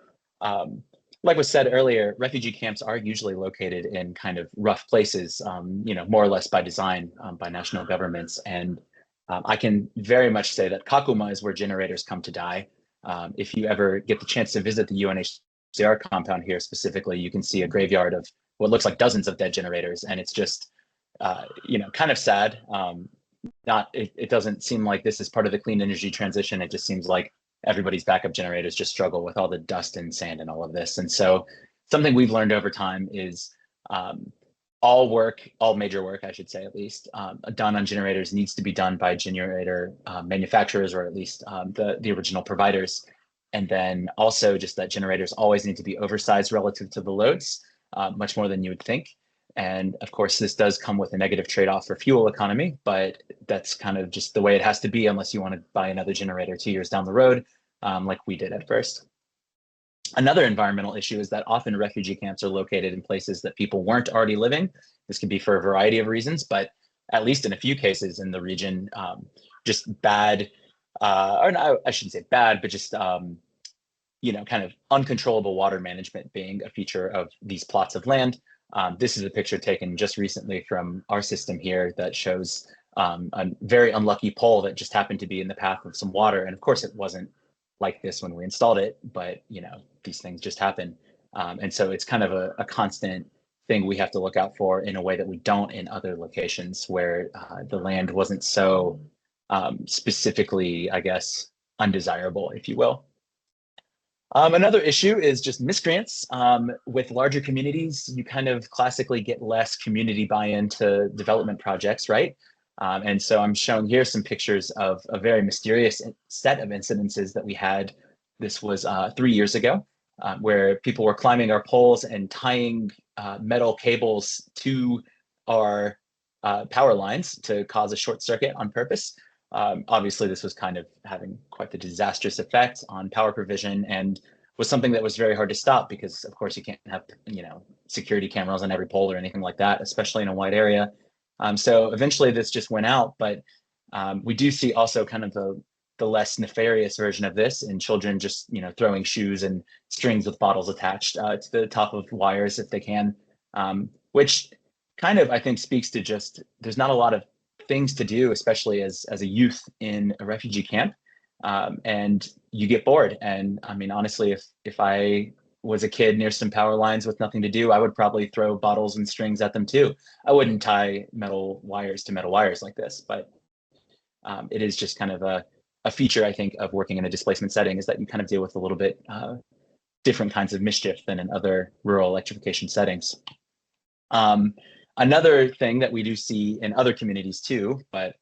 Like was said earlier, refugee camps are usually located in kind of rough places, more or less by design by national governments. And I can very much say that Kakuma is where generators come to die. If you ever get the chance to visit the UNHCR compound here specifically, you can see a graveyard of what looks like dozens of dead generators. And it's just, kind of sad. It doesn't seem like this is part of the clean energy transition. It just seems like everybody's backup generators just struggle with all the dust and sand and all of this. And so something we've learned over time is all major work, I should say at least, done on generators needs to be done by generator manufacturers, or at least the original providers. And then also just that generators always need to be oversized relative to the loads, much more than you would think. And of course, this does come with a negative trade-off for fuel economy, but that's kind of just the way it has to be unless you want to buy another generator 2 years down the road, like we did at first. Another environmental issue is that often refugee camps are located in places that people weren't already living. This could be for a variety of reasons, but at least in a few cases in the region, just bad, or no, I shouldn't say bad, but just kind of uncontrollable water management being a feature of these plots of land. This is a picture taken just recently from our system here that shows a very unlucky pole that just happened to be in the path of some water. And of course, it wasn't like this when we installed it, but these things just happen. And so it's kind of a constant thing we have to look out for in a way that we don't in other locations where the land wasn't so specifically, I guess, undesirable, if you will. Another issue is just misgrants. With larger communities, you kind of classically get less community buy-in to development projects, right? And so I'm showing here some pictures of a very mysterious set of incidences that we had. This was 3 years ago. where people were climbing our poles and tying metal cables to our power lines to cause a short circuit on purpose. Obviously, this was kind of having quite the disastrous effect on power provision and was something that was very hard to stop because, of course, you can't have security cameras on every pole or anything like that, especially in a wide area. So eventually, this just went out, but we do see also kind of the less nefarious version of this in children just throwing shoes and strings with bottles attached to the top of wires if they can, which kind of I think speaks to just there's not a lot of things to do, especially as a youth in a refugee camp, and you get bored. And I mean, honestly, if I was a kid near some power lines with nothing to do, I would probably throw bottles and strings at them too. I wouldn't tie metal wires to metal wires like this, but it is just kind of a feature, I think, of working in a displacement setting is that you kind of deal with a little bit different kinds of mischief than in other rural electrification settings. Another thing that we do see in other communities too, but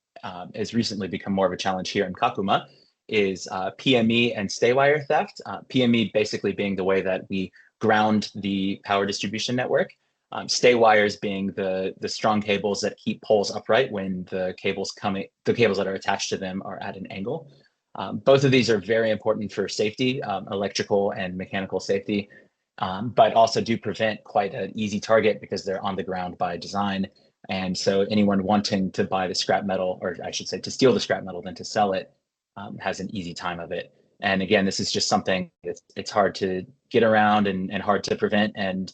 has recently become more of a challenge here in Kakuma, is PME and stay wire theft. PME basically being the way that we ground the power distribution network. Stay wires being the strong cables that keep poles upright when the cables that are attached to them are at an angle. Both of these are very important for safety, electrical and mechanical safety, but also do prevent quite an easy target because they're on the ground by design. And so anyone wanting to buy the scrap metal, or I should say to steal the scrap metal than to sell it, has an easy time of it. And again, this is just something it's hard to get around and hard to prevent. And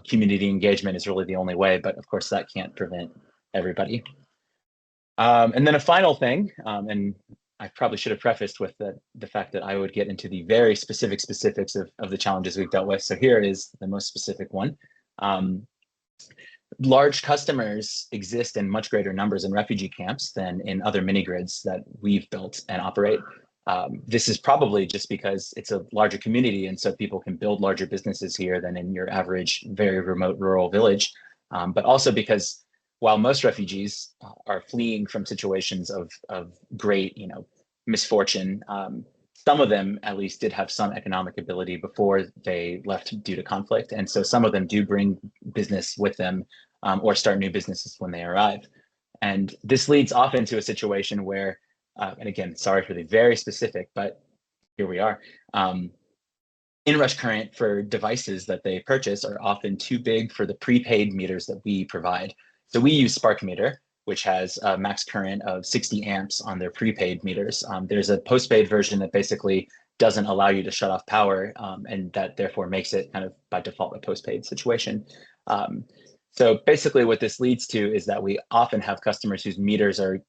community engagement is really the only way, but of course that can't prevent everybody. And then a final thing, and I probably should have prefaced with the fact that I would get into the very specifics of the challenges we've dealt with. So here is the most specific one. Large customers exist in much greater numbers in refugee camps than in other mini grids that we've built and operate. This is probably just because it's a larger community and so people can build larger businesses here than in your average very remote rural village, but also because while most refugees are fleeing from situations of great misfortune, some of them at least did have some economic ability before they left due to conflict. And so some of them do bring business with them or start new businesses when they arrive. And this leads often to a situation where, and again, sorry for the very specific, but here we are. Inrush current for devices that they purchase are often too big for the prepaid meters that we provide. So we use Spark Meter, which has a max current of 60 amps on their prepaid meters. There's a postpaid version that basically doesn't allow you to shut off power, and that therefore makes it kind of by default a postpaid situation. So basically what this leads to is that we often have customers whose meters are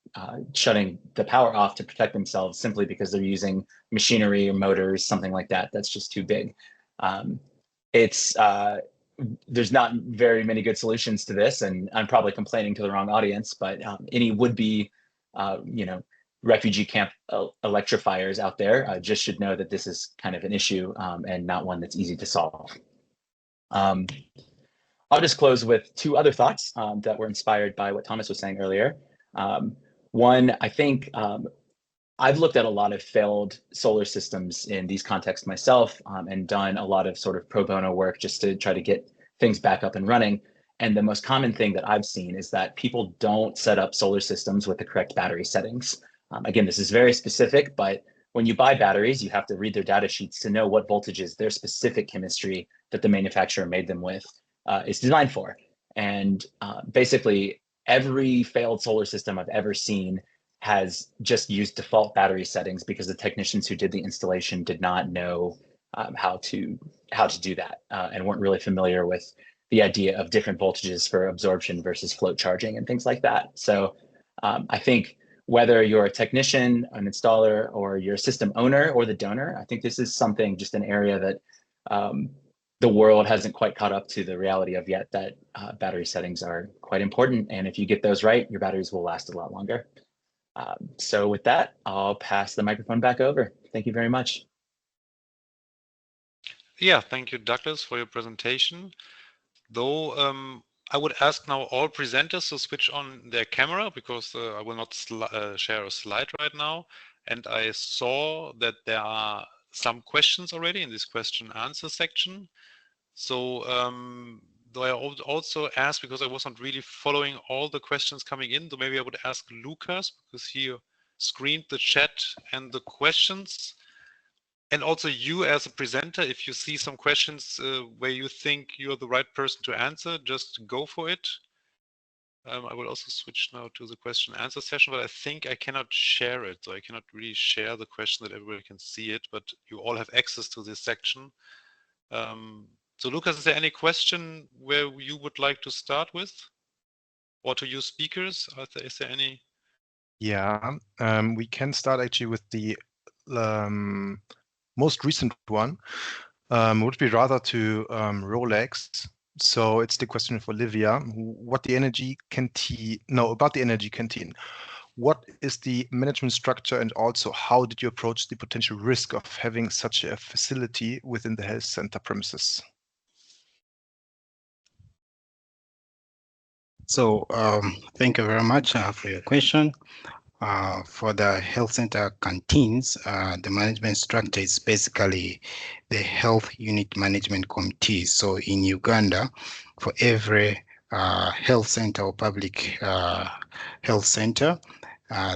shutting the power off to protect themselves simply because they're using machinery or motors, something like that, that's just too big. There's not very many good solutions to this, and I'm probably complaining to the wrong audience, but any would-be, refugee camp electrifiers out there just should know that this is kind of an issue and not one that's easy to solve. I'll just close with two other thoughts that were inspired by what Thomas was saying earlier. One, I think I've looked at a lot of failed solar systems in these contexts myself and done a lot of sort of pro bono work just to try to get things back up and running. And the most common thing that I've seen is that people don't set up solar systems with the correct battery settings. Again, this is very specific, but when you buy batteries, you have to read their data sheets to know what voltages their specific chemistry that the manufacturer made them with is designed for. And basically, every failed solar system I've ever seen has just used default battery settings because the technicians who did the installation did not know how to do that and weren't really familiar with the idea of different voltages for absorption versus float charging and things like that. So I think whether you're a technician, an installer, or you're a system owner or the donor, I think this is something, just an area that the world hasn't quite caught up to the reality of yet, that battery settings are quite important. And if you get those right, your batteries will last a lot longer. So with that, I'll pass the microphone back over. Thank you very much. Yeah, thank you, Douglas, for your presentation. Though I would ask now all presenters to switch on their camera because I will not share a slide right now. And I saw that there are some questions already in this question answer section. So though I also asked, because I wasn't really following all the questions coming in, so maybe I would ask Lucas, because he screened the chat and the questions. And also you as a presenter, if you see some questions where you think you're the right person to answer, just go for it. I will also switch now to the question and answer session, but I think I cannot share it. So I cannot really share the question that everybody can see it, but you all have access to this section. So Lucas, is there any question where you would like to start with? Or to you speakers, is there any? Yeah, we can start actually with the most recent one. Would be rather to Rolex. So it's the question for Livia. About the energy canteen. What is the management structure, and also how did you approach the potential risk of having such a facility within the health center premises? So thank you very much for your question. For the health center canteens, the management structure is basically the health unit management committee. So in Uganda, for every health center or public health center,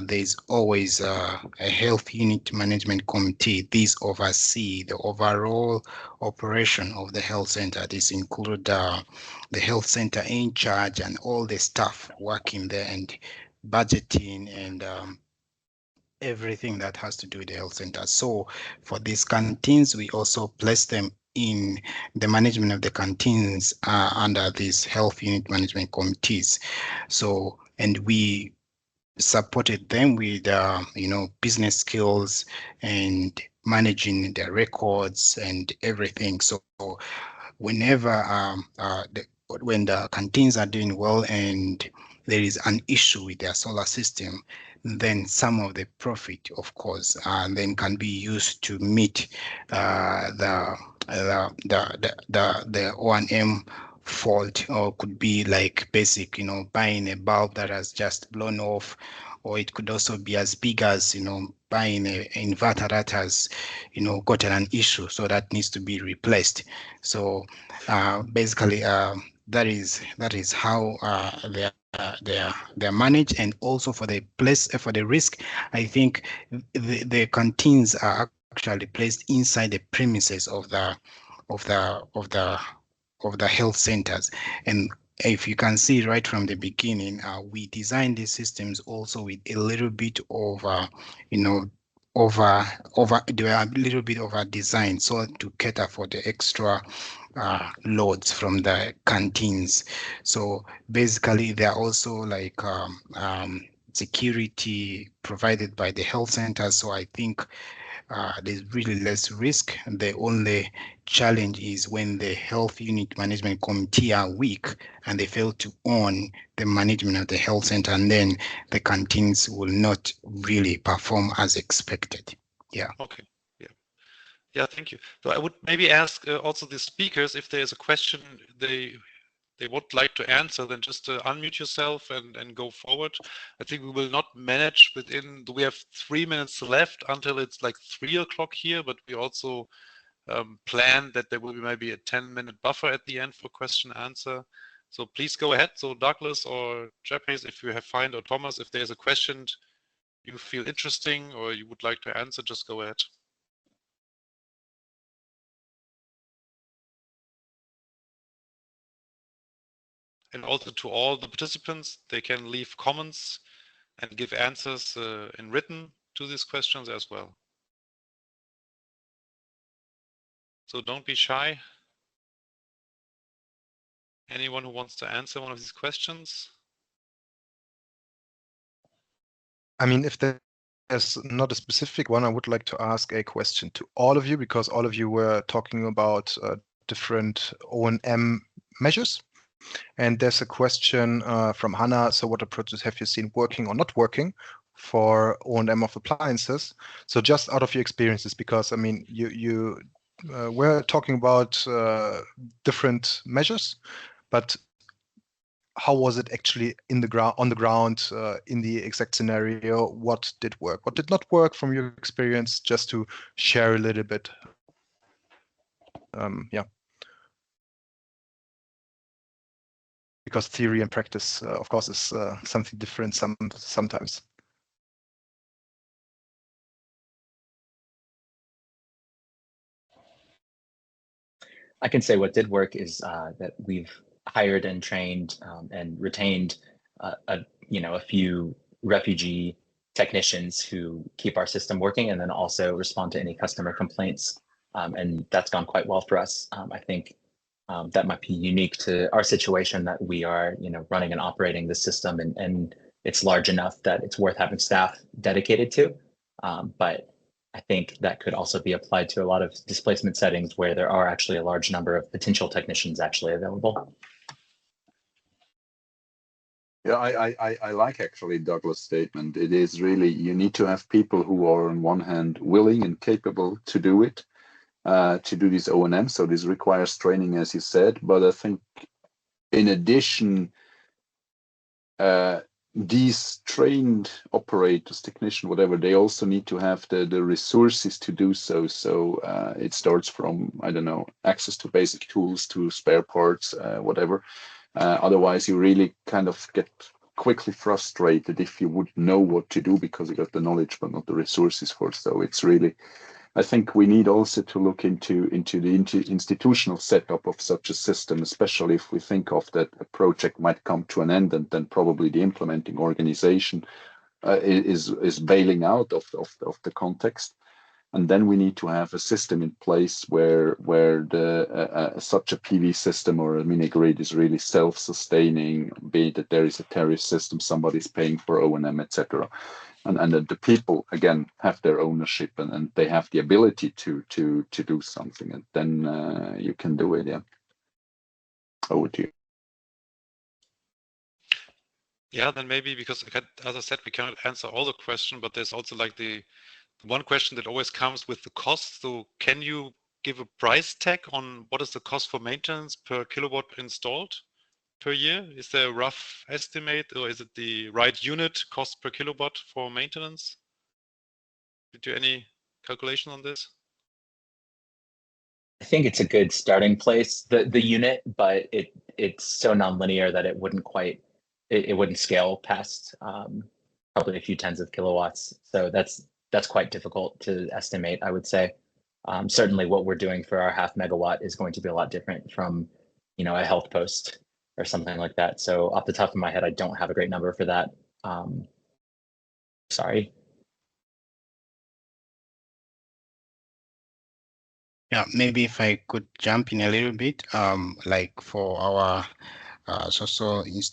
there's always a health unit management committee. These oversee the overall operation of the health center. This include the health center in charge and all the staff working there, and budgeting and everything that has to do with the health center. So for these canteens, we also place them in the management of the canteens under these health unit management committees. So, and we supported them with business skills and managing their records and everything. So whenever when the canteens are doing well and there is an issue with their solar system, then some of the profit, of course, then can be used to meet the O&M fault, or could be like basic, buying a bulb that has just blown off, or it could also be as big as, buying an inverter that has, gotten an issue, so that needs to be replaced. So basically, that is how they're managed. And also for the risk, I think the canteens are actually placed inside the premises of the health centers. And if you can see right from the beginning, we designed these systems also with a little bit of they were a little bit over design, so to cater for the extra loads from the canteens. So basically, there are also like security provided by the health centers. So I think there's really less risk. The only challenge is when the health unit management committee are weak and they fail to own the management of the health center, and then the canteens will not really perform as expected. Yeah. Okay. Yeah, thank you. So I would maybe ask also the speakers, if there's a question they would like to answer, then just unmute yourself and go forward. I think we will not manage we have 3 minutes left until it's like 3 o'clock here, but we also plan that there will be maybe a 10-minute buffer at the end for question answer. So please go ahead. So Douglas or Japanese, if you have find, or Thomas, if there's a question you feel interesting or you would like to answer, just go ahead. And also to all the participants, they can leave comments and give answers in written to these questions as well. So don't be shy. Anyone who wants to answer one of these questions? I mean, if there's not a specific one, I would like to ask a question to all of you, because all of you were talking about different O&M measures. And there's a question from Hannah. So what approaches have you seen working or not working for O&M of appliances? So just out of your experiences, because I mean, you we're talking about different measures, but how was it actually in the ground, on the ground, in the exact scenario? What did work? What did not work from your experience? Just to share a little bit. Yeah. Because theory and practice, of course, is something different sometimes. I can say what did work is that we've hired and trained and retained a few refugee technicians who keep our system working and then also respond to any customer complaints. And that's gone quite well for us. I think that might be unique to our situation, that we are, running and operating the system, and it's large enough that it's worth having staff dedicated to. But I think that could also be applied to a lot of displacement settings where there are actually a large number of potential technicians actually available. Yeah, I like actually Douglas' statement. It is really, you need to have people who are on one hand willing and capable to do it, to do this O&M. So this requires training, as you said. But I think in addition, these trained operators, technician, whatever, they also need to have the resources to do so. So it starts from, I don't know, access to basic tools, to spare parts, whatever. Otherwise, you really kind of get quickly frustrated if you would know what to do because you got the knowledge but not the resources for it. So it's really, I think we need also to look into the institutional setup of such a system, especially if we think of that a project might come to an end, and then probably the implementing organization is bailing out of the context. And then we need to have a system in place where the such a PV system or a mini grid is really self-sustaining, be it that there is a tariff system, somebody's paying for O&M, etc. And that the people again have their ownership and they have the ability to do something, and then you can do it. Yeah. Over to you. Yeah, then maybe, because as I said, we cannot answer all the questions, but there's also like the one question that always comes with the cost. So can you give a price tag on what is the cost for maintenance per kilowatt installed per year? Is there a rough estimate, or is it the right unit cost per kilowatt for maintenance? Did you do any calculation on this? I think it's a good starting place, the unit, but it's so nonlinear that it wouldn't quite, it wouldn't scale past probably a few tens of kilowatts. So that's quite difficult to estimate, I would say. Certainly what we're doing for our 0.5 megawatt is going to be a lot different from, a health post or something like that. So off the top of my head, I don't have a great number for that. Sorry. Yeah, maybe if I could jump in a little bit, like for our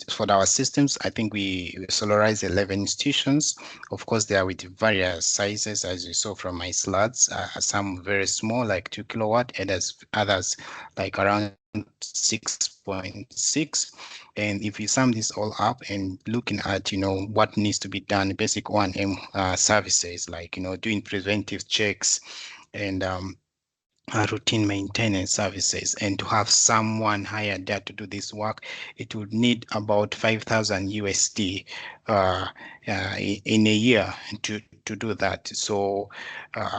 for our systems, I think we solarize 11 institutions. Of course, they are with various sizes, as you saw from my slides. Some very small, like 2 kilowatt, others like around 6.6. And if you sum this all up and looking at, what needs to be done, basic 1M services, like, doing preventive checks and routine maintenance services, and to have someone hired there to do this work, it would need about 5,000 USD in a year to do that. So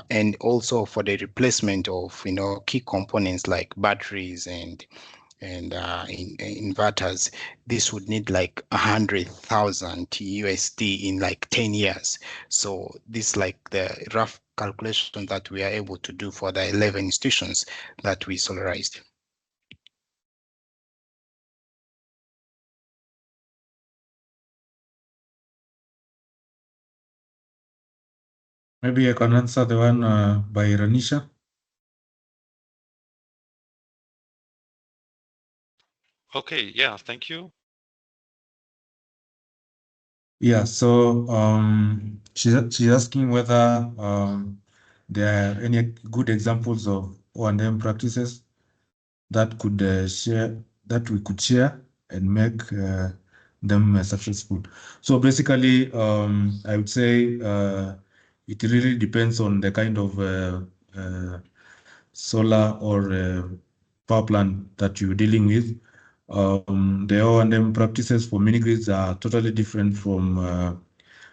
and also for the replacement of key components like batteries and inverters, this would need like 100,000 USD in like 10 years. So this like the rough calculation that we are able to do for the 11 institutions that we solarized. Maybe I can answer the one by Ranisha. Okay, yeah, thank you. Yeah, so she's asking whether there are any good examples of O&M practices that we could share and make them successful. So basically, I would say it really depends on the kind of solar or power plant that you're dealing with. The O&M practices for mini-grids are totally different from,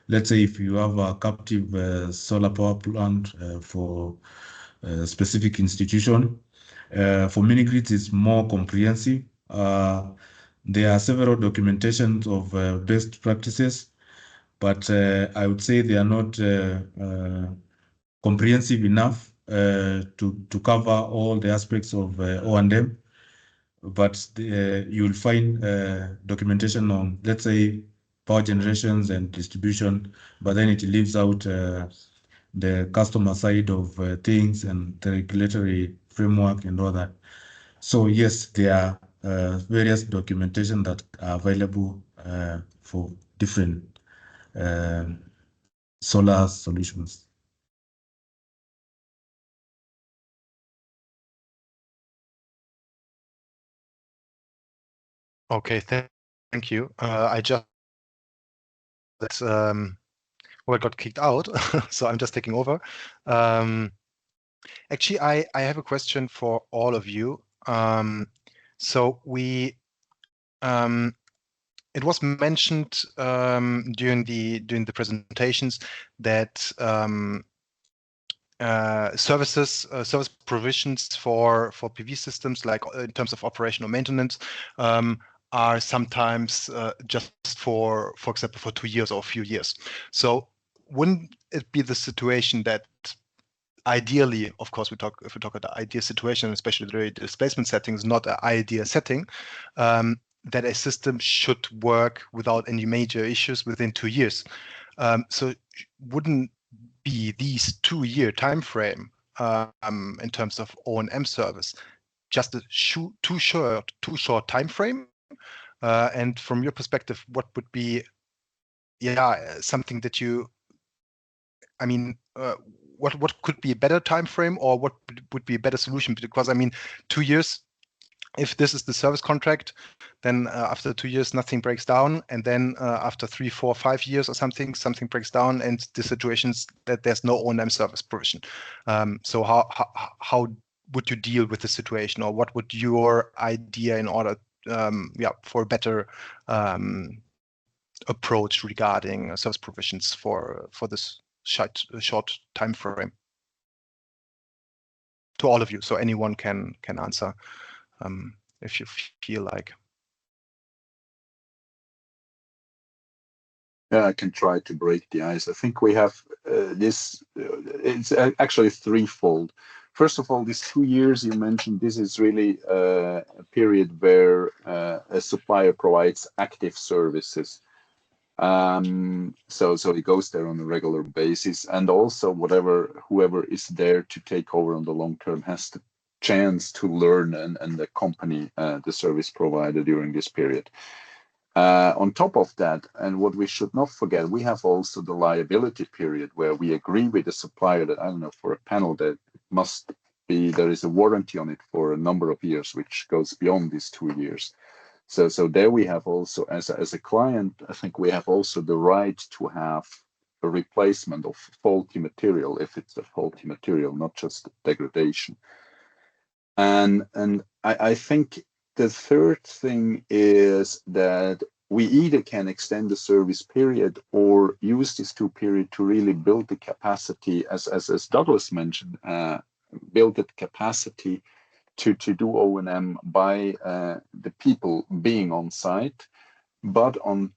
let's say, if you have a captive solar power plant for a specific institution. For mini-grids, it's more comprehensive. There are several documentations of best practices, but I would say they are not comprehensive enough to cover all the aspects of O&M. But you'll find documentation on, let's say, power generations and distribution, but then it leaves out the customer side of things and the regulatory framework and all that. So yes, there are various documentation that are available for different solar solutions. Okay, thank you. I just well, got kicked out, so I'm just taking over. Actually, I have a question for all of you. So it was mentioned during the presentations that service provisions for PV systems, like in terms of operational maintenance, are sometimes just for example, for 2 years or a few years. So wouldn't it be the situation that ideally, of course, if we talk about the ideal situation, especially the displacement settings, not an ideal setting, that a system should work without any major issues within 2 years. So wouldn't be these 2-year time frame in terms of O&M service just a too short time frame? And from your perspective, what would be something that you, I mean, what could be a better time frame, or what would be a better solution? Because I mean, 2 years, if this is the service contract, then after 2 years nothing breaks down, and then after 3, 4, 5 years or something breaks down, and the situations that there's no O&M service provision. So how would you deal with the situation, or what would your idea in order for a better approach regarding service provisions for this short time frame? To all of you, so anyone can answer if you feel like. Yeah, I can try to break the ice. I think we have this, it's actually threefold. First of all, these 2 years you mentioned, this is really a period where a supplier provides active services. So it goes there on a regular basis, and also whoever is there to take over on the long term has the chance to learn and accompany the service provider during this period. On top of that, and what we should not forget, we have also the liability period where we agree with the supplier that, I don't know, for a panel that must be, there is a warranty on it for a number of years, which goes beyond these 2 years. So there we have also, as a client, I think we have also the right to have a replacement of faulty material if it's a faulty material, not just degradation. And I think the third thing is that we either can extend the service period or use this 2 period to really build the capacity, as Douglas mentioned, build the capacity to do O&M by the people being on site, but on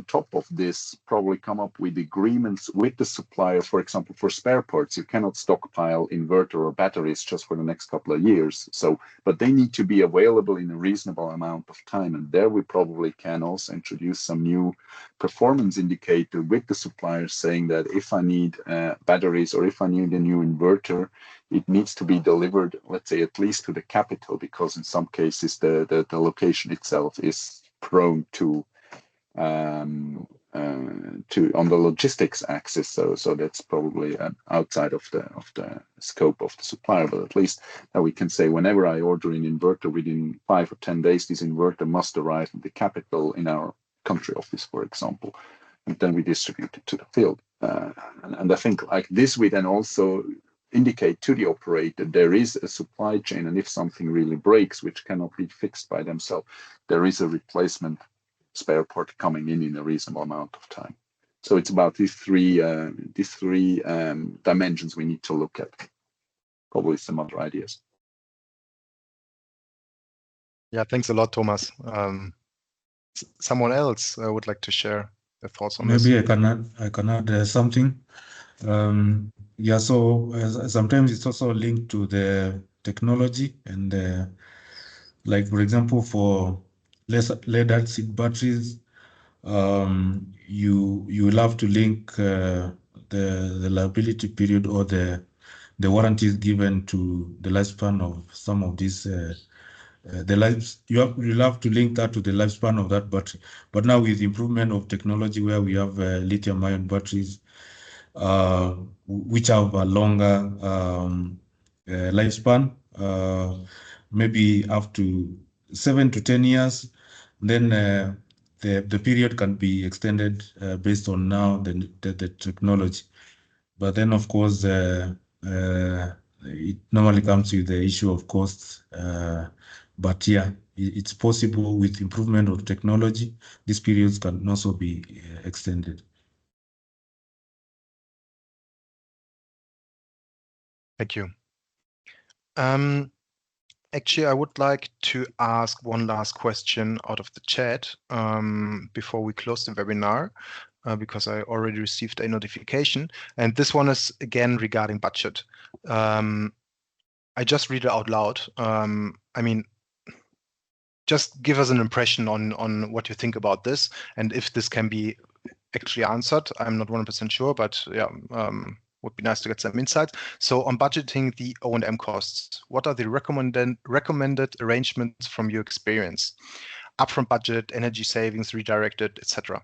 top of this, probably come up with agreements with the supplier, for example, for spare parts. You cannot stockpile inverter or batteries just for the next couple of years. So, but they need to be available in a reasonable amount of time. And there we probably can also introduce some new performance indicator with the suppliers saying that if I need batteries or if I need a new inverter, it needs to be delivered, let's say, at least to the capital, because in some cases the location itself is prone to on the logistics axis, so that's probably outside of the scope of the supplier, but at least we can say whenever I order an inverter, within 5 or 10 days this inverter must arrive in the capital in our country office, for example, and then we distribute it to the field. And I think like this we then also indicate to the operator there is a supply chain, and if something really breaks, which cannot be fixed by themselves, there is a replacement spare part coming in a reasonable amount of time. So it's about these three dimensions we need to look at. Probably some other ideas. Yeah, thanks a lot, Thomas. Someone else would like to share their thoughts on this. Maybe I can add something. Yeah, so sometimes it's also linked to the technology, and like, for example, for lead acid batteries, you will have to link the liability period or the warranties given to the lifespan of some of these you'll have to link that to the lifespan of that battery. But now with improvement of technology, where we have lithium-ion batteries, which have a longer lifespan, maybe up to 7 to 10 years, then the period can be extended based on now the technology. But then, of course, it normally comes with the issue of costs. But yeah, it's possible with improvement of technology. These periods can also be extended. Thank you. Actually, I would like to ask one last question out of the chat before we close the webinar, because I already received a notification. And this one is again regarding budget. I just read it out loud. I mean, just give us an impression on what you think about this, and if this can be actually answered. I'm not 100% sure, but yeah, would be nice to get some insights. So on budgeting the O&M costs, what are the recommended arrangements from your experience? Upfront budget, energy savings, redirected, etc.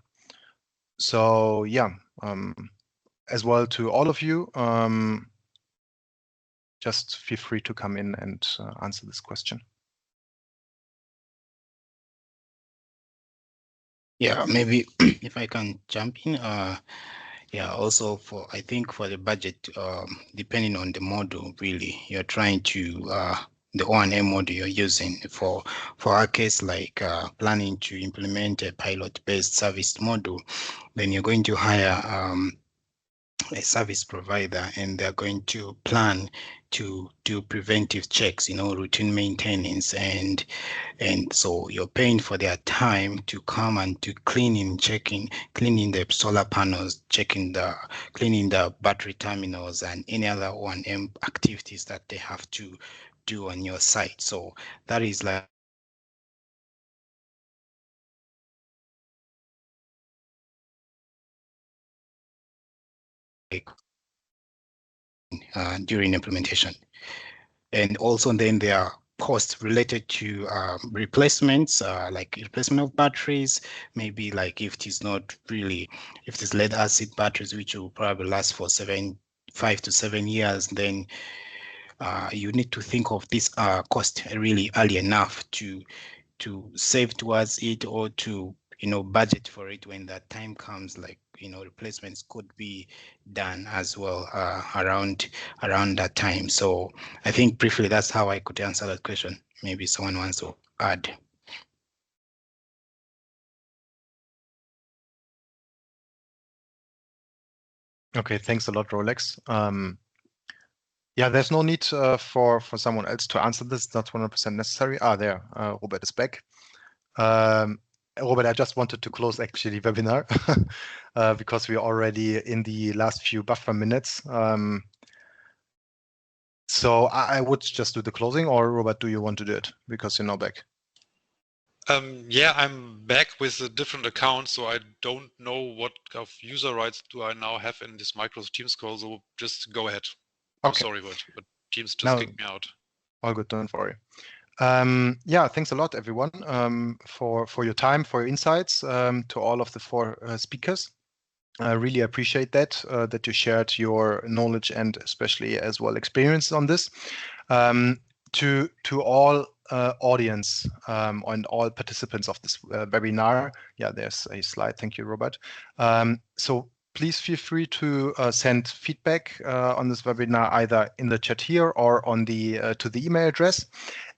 So yeah, as well to all of you, just feel free to come in and answer this question. Yeah, maybe if I can jump in. Yeah, also I think for the budget, depending on the model, really, you're trying to the O&M model you're using. For our case, like planning to implement a pilot-based service model, then you're going to hire a service provider, and they're going to plan to do preventive checks, routine maintenance, and so you're paying for their time to come and to cleaning the solar panels, cleaning the battery terminals, and any other O&M activities that they have to do on your site. So that is like during implementation. And also then there are costs related to replacements, like replacement of batteries, maybe like if it is lead acid batteries, which will probably last for 5 to 7 years, then you need to think of this cost really early enough to save towards it, or to budget for it when that time comes. Like replacements could be done as well around that time. So I think briefly that's how I could answer that question. Maybe someone wants to add. Okay, thanks a lot, Rolex. Yeah, there's no need for someone else to answer this. Not 100% necessary. There, Robert is back. Robert, I just wanted to close actually the webinar because we're already in the last few buffer minutes. So I would just do the closing, or Robert, do you want to do it because you're now back? Yeah, I'm back with a different account, so I don't know what kind of user rights do I now have in this Microsoft Teams call, so just go ahead. Okay. Sorry, but Teams just kicked me out. All good, don't worry. Yeah, thanks a lot, everyone, for your time, for your insights, to all of the 4 speakers. I really appreciate that you shared your knowledge and especially as well experience on this. To all audience and all participants of this webinar, yeah, there's a slide. Thank you, Robert. So please feel free to send feedback on this webinar either in the chat here or on the to the email address.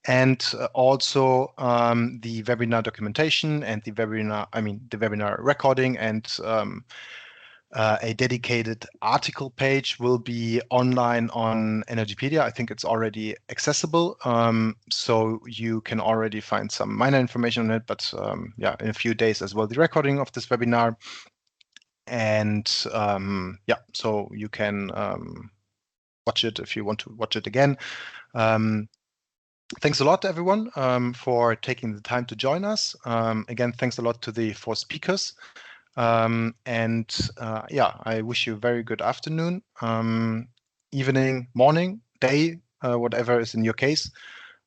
And also the webinar documentation and the webinar recording and a dedicated article page will be online on Energypedia. I think it's already accessible, so you can already find some minor information on it, but yeah, in a few days as well, the recording of this webinar. And yeah, so you can watch it if you want to watch it again. Thanks a lot, everyone, for taking the time to join us. Again, thanks a lot to the 4 speakers. Yeah, I wish you a very good afternoon, evening, morning, day, whatever is in your case.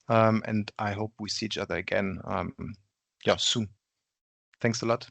And I hope we see each other again, yeah, soon. Thanks a lot.